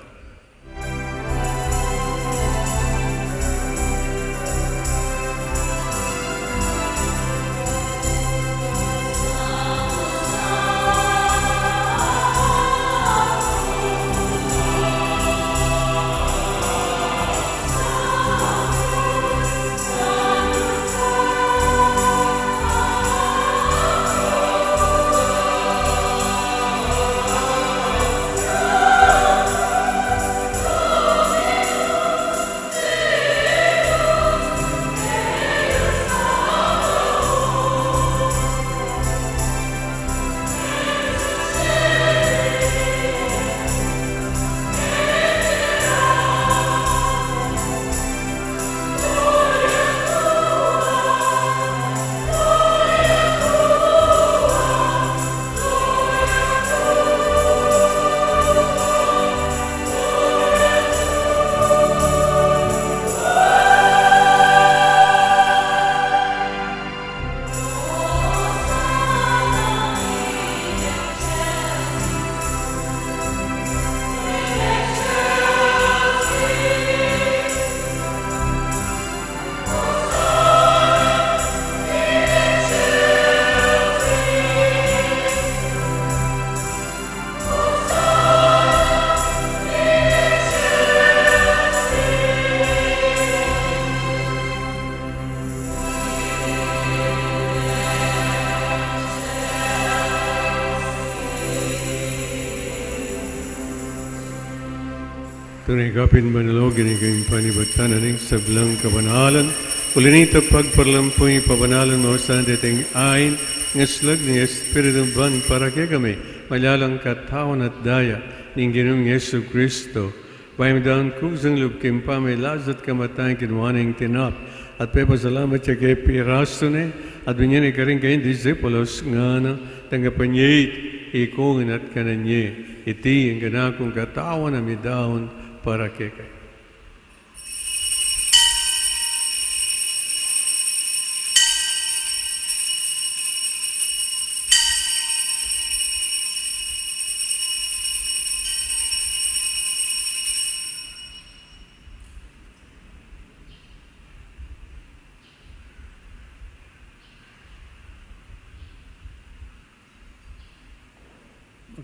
Speaker 7: Tunay kapin manalogin ikayong panibatan aning sablang kabanalan. Ulinita pagparlampuy pabanalan mo sa dating ayn ngaslag ni Espiritu Ban para kay kami malalang katawan at daya ng Ginoong Yesu Kristo. Bayang daan kusang lubkim pa may lazat kamatay kinwaning tinap at pepasalamat siya kay Pirasone at binyan ikaring kayong disipulos nga na tanggapanyay ikungin at kananye iti ang ganakong katawan na midahon para kay kayo.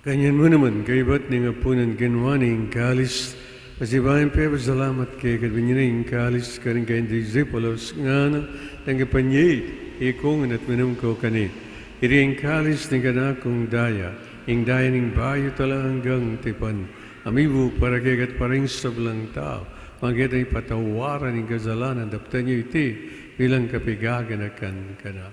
Speaker 7: Kanyan mo naman, kaibat ni nga punan ganwaning kalis, pasibayan pa salamat kay kadwinyaning kalis karing kayong disipulos nga na tanggapanyay ikungan at minum ko kani. Iri ang kalis ni ganakong daya, ing daya ning bayo tala hanggang tipan, amibu para kay kat paring sablang tao, magit ay patawaran ng kasalanan, daptan niyo iti bilang kapigaganakan ka na.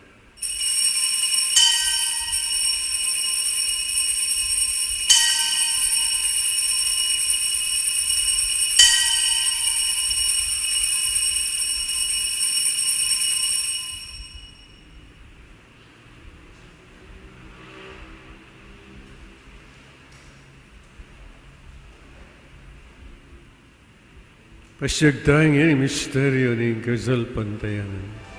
Speaker 7: Pasyag tayong yan, misteryo ng kasalpantayanan.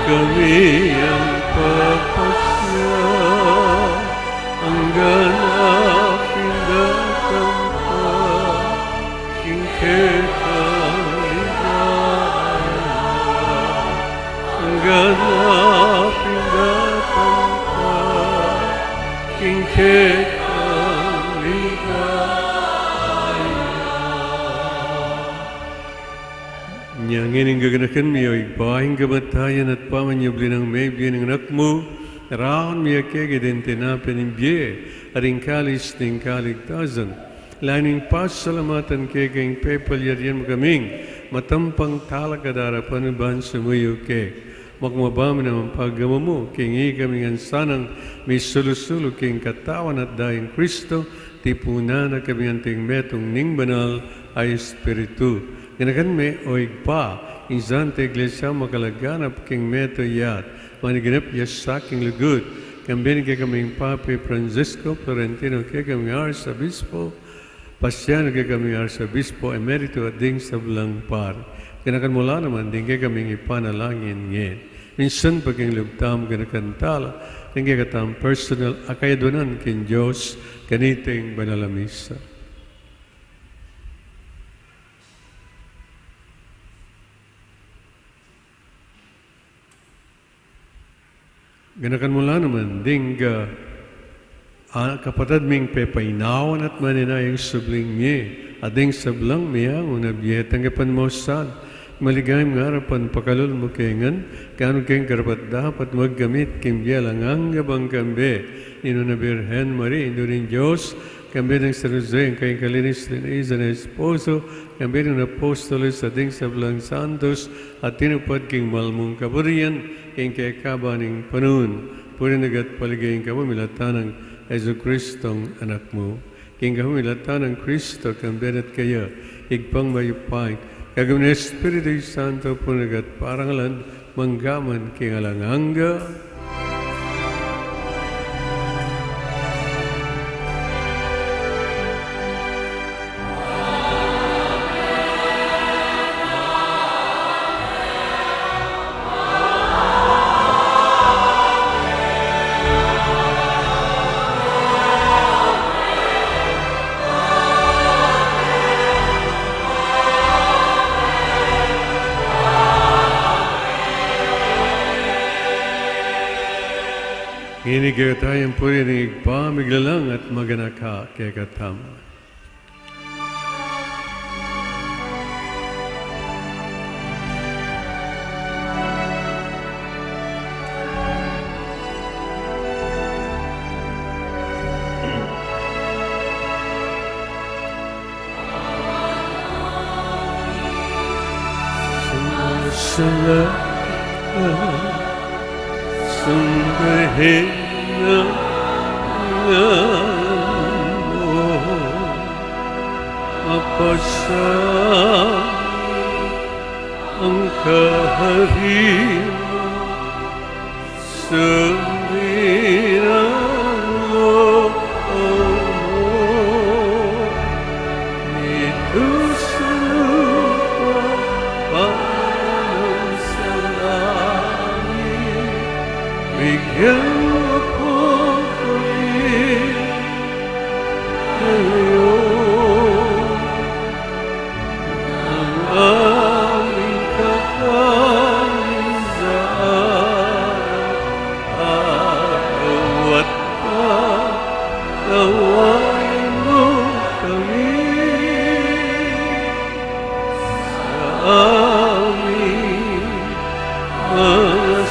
Speaker 7: Kami ang pagpasya ang ganapin datang pa ingketang ligaya ang ganapin datang pa ingketang ligaya Nyangin ang gaganakan mo, igpahing kamatayan at pamanyabli ng may biyan ng anak mo, Rahon miya kegedin tinapin bie, aring kalis ng kaligtasan. Laning pasalamatan kegeng pepalyarian mo kaming, matampang talakadara panuban sa muyo ke. Makmabami naman paggama mo, kingi kaming ansanang may sulusulo king katawan at daing Kristo, tipuna na kaming anting metong ning banal ay Espiritu. Ganakan me oig pa, insante iglesia makalaganap king meto yat, maniganap yas saking lugod, kambin kay kaming Papi Francisco Florentino kay kaming Arzobispo, Pasyano kay kaming Arzobispo Emerito at ding sa Blangpar. Ganakan mula naman, din kay kaming ipanalangin ngayon. Minsan paging lugtam ganakantala, din kay katam personal, akayadunan kin Diyos, kaniting banalamisa. Ganakan mula naman, ding kapatid ming pepainawan at maninayang subling niya, ading sablang miya, unabiyet ang kapanmosan, maligayang ngarapan pakalul mo kengan, kano keng karapat dapat maggamit kimbiya lang ang gabang kambe, ino na Birhen Marie, ino rin Diyos, kambe ng San Jose, ang kayong kalinis din isa na esposo, kambe ng apostoles ading sablang santos, at tinupad king malmong kaburian, king kaya kabaning panun, puri nagat paligayang kamamilatan ng Jesu Kristong anak mo. King kamamilatan ng Kristo, kambenat kaya, igpang mayupay, kagawin ng Espiritu Santo po nagat parangalan, manggaman king alanganga. Inigayatayan po rin ng igpamiglalang at maganaka kay katama. Sumberhin ng mo, mapasang ang kaharian sa mo. Ito sa lupa, paano sa langit, bigyan mo po kami ngayon ang aming kakanin sa bawat pagkawain mo kami sa aming mga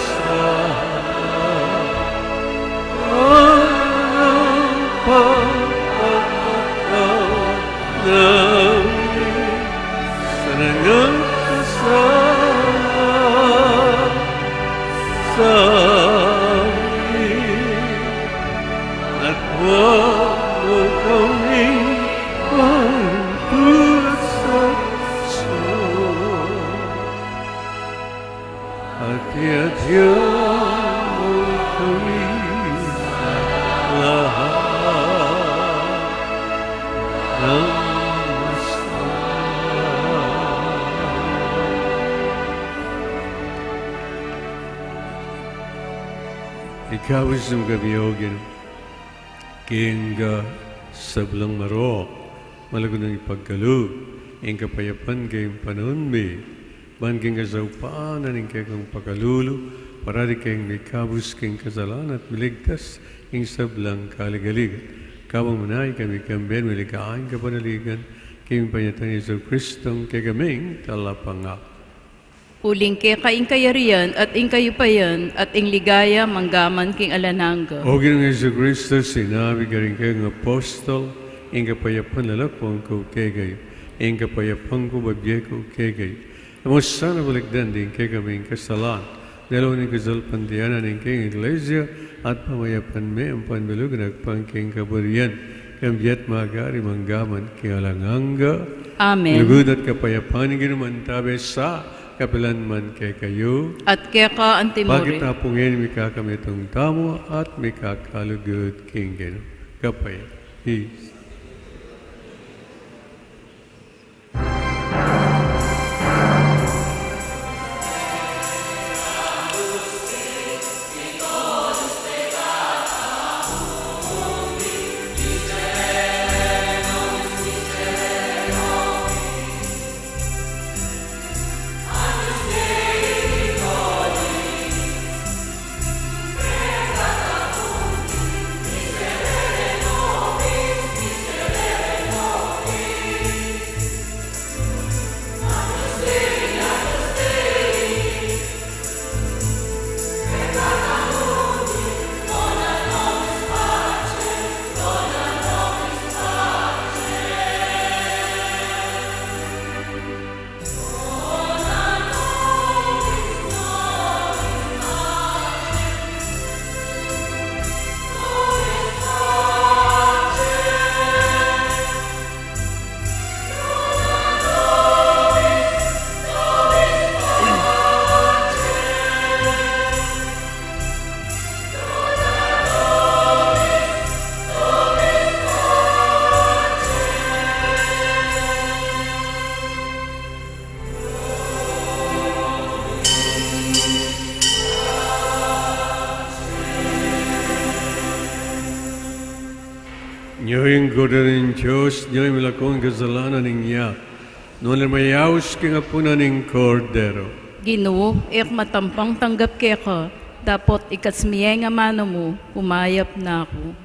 Speaker 7: Ikaw isang kabiyogin, kaya sablang marok, malago ng ipagkalog, ang kapayapan kayong panahon may, ban kayong kasawpaan, ang kayong pagkalulo, para di kayong may kabus kayong kasalanan at miligtas, ang sablang kaligaligan. Kawang manay kami kamben, milikaan kapanaligan, kayong panyatan Yesu Kristong kagaming talapangak.
Speaker 5: Uling ke kaing kayarian at ing kayupayan at ing ligaya manggaman king alananga.
Speaker 7: O Ginoong Jesucristo, sinabi ka rin kayong apostol, ing kapayapan lalakong ko kegay, ing kapayapan ko babye ko kegay. Amo sana balikdan din kay kaming kasalan, dalawa ni kasalpandianan ing kayong iglesia, at pamayapan me ang panbalug nagpangking kaburian, kambiat magari manggaman king alanganga.
Speaker 5: Amen.
Speaker 7: Lugod at kapayapan ginumantabe sa kapilan man kay kayo.
Speaker 5: At keka ang
Speaker 7: Bakit
Speaker 5: timuri.
Speaker 7: tapungin mi kakami itong tamo at mi kakalugod king Gino. Kapay. Peace. Nyo'y godanin Diyos, nyo'y malakong kasalanan niya. Noon mayaws king apunan ng kordero.
Speaker 5: Ginoo, ek matampang tanggap keka, dapot ikasmiye nga mano mo, pumayap na ako.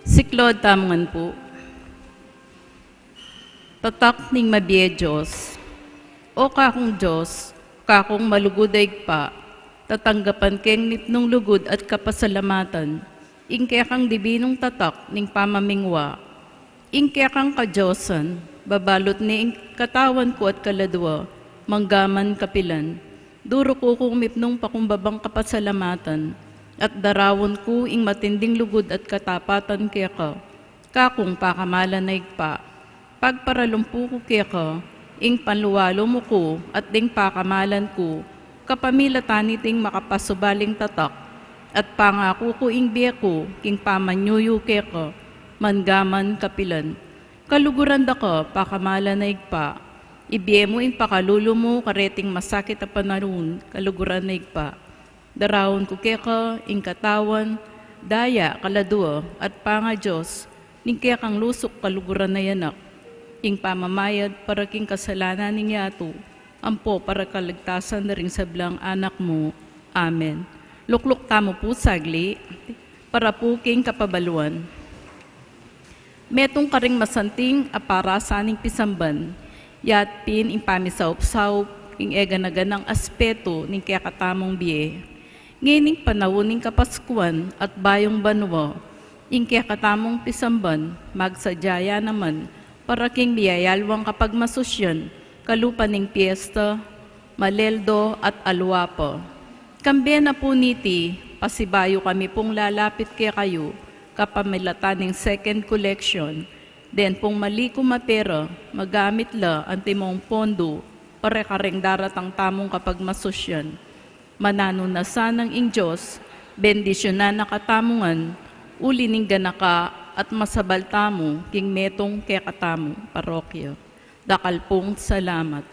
Speaker 5: Siklod tamongan po. Tatak ning mabiye Diyos. O kakong Diyos, kakong maluguday pa, tatanggapan keng nipnong lugod at kapasalamatan, ingkaya kang dibinong tatak ning pamamingwa, ingkaya kang kadyosan, babalot ni katawan ko at kaladwa, manggaman kapilan, duro ko kung mipnong pakumbabang kapasalamatan, at darawon ko ing matinding lugod at katapatan kaya ka, kakong pakamalan na igpa, pagparalumpu ko kaya ka, ing panluwalo mo ko at ding pakamalan ko, kapamilatan iting makapasubaling tatak, at pangako ko ing biya ko, king pamanyuyo kaya ka, manggaman kapilan. Kaluguran da ka, pakamalan na igpa, ibiye mo ing pakalulo mo, kareting masakit a panarun, kaluguran na igpa. Darawon ko kaya ka, ing katawan, daya, kaladua, at panga Diyos, ning kaya kang lusok kaluguran na yanak, ing pamamayad para king kasalanan ning yato, ampo para kaligtasan na ring sablang anak mo. Amen. Lukluk tamo po sagli, para po king kapabaluan. Metong karing masanting apara saning pisamban, yat pin ing pamisaw-saw, ing eganaganang aspeto ning kaya katamong biye. Ngining panahon ning kapaskuan at bayong banwa, ing kaya katamong pisamban, magsadyaya naman, para king biyayalwang kapag masusyan, kalupan ning piyesta, maleldo at alwapa. Kambe na po niti, pasibayo kami pong lalapit kaya kayo, kapamilatan ng second collection, then pong mali ko mapera, magamit la ang timong pondo, pare kareng daratang tamong kapag masusyan. Manano na sanang ing Diyos, bendisyonan na katamungan, uli ning ganaka at masabal tamo, king metong kaya katamo, parokya. Dakal pong salamat.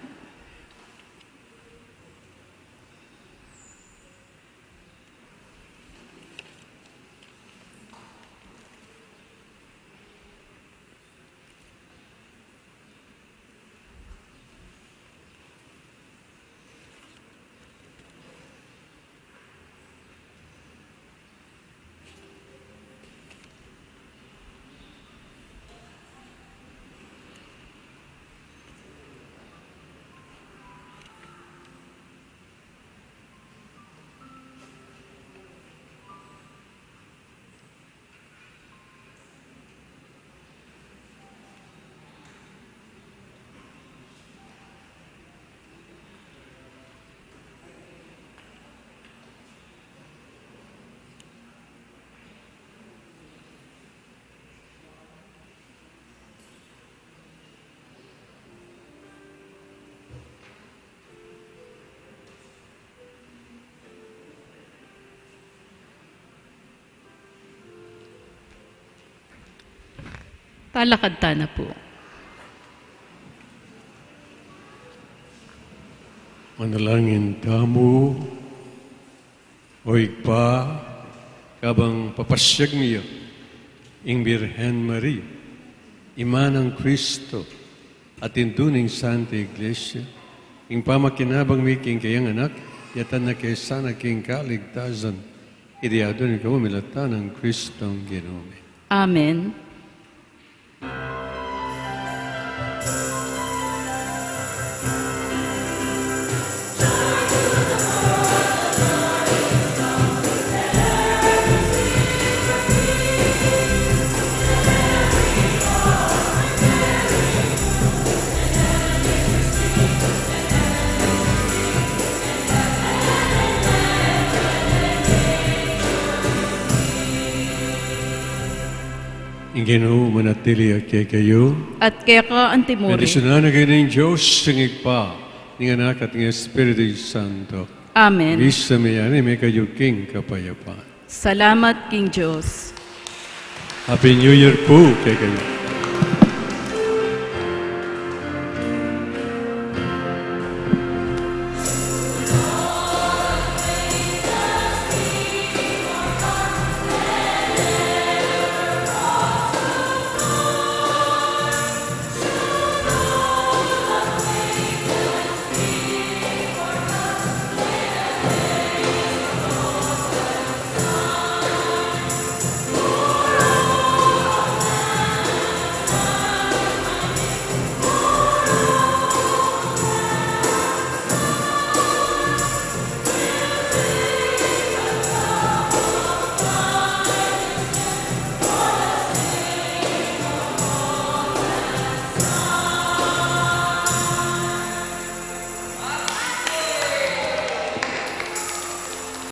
Speaker 5: Talakad ta na po.
Speaker 7: Manalangin tamo, o igpa, kabang papasyag niya, ing Birhen Maria, Ima ng Kristo, at induning Santa Iglesia, ing pamakinabang miking kayang anak, yatan na kaysa na king kaligtasan, idiyado ni kamamilatan ng Kristong Ginome.
Speaker 5: Amen.
Speaker 7: Ginoo manatili kay kayo.
Speaker 5: At kaya ka antimuri.
Speaker 7: Bendisyonan na kayo ng Diyos, singig pa, ng anak at ng Espiritu Santo.
Speaker 5: Amen.
Speaker 7: Bisa mayani, may kayo king kapayapaan.
Speaker 5: Salamat, King Diyos.
Speaker 7: Happy New Year po kay kayo.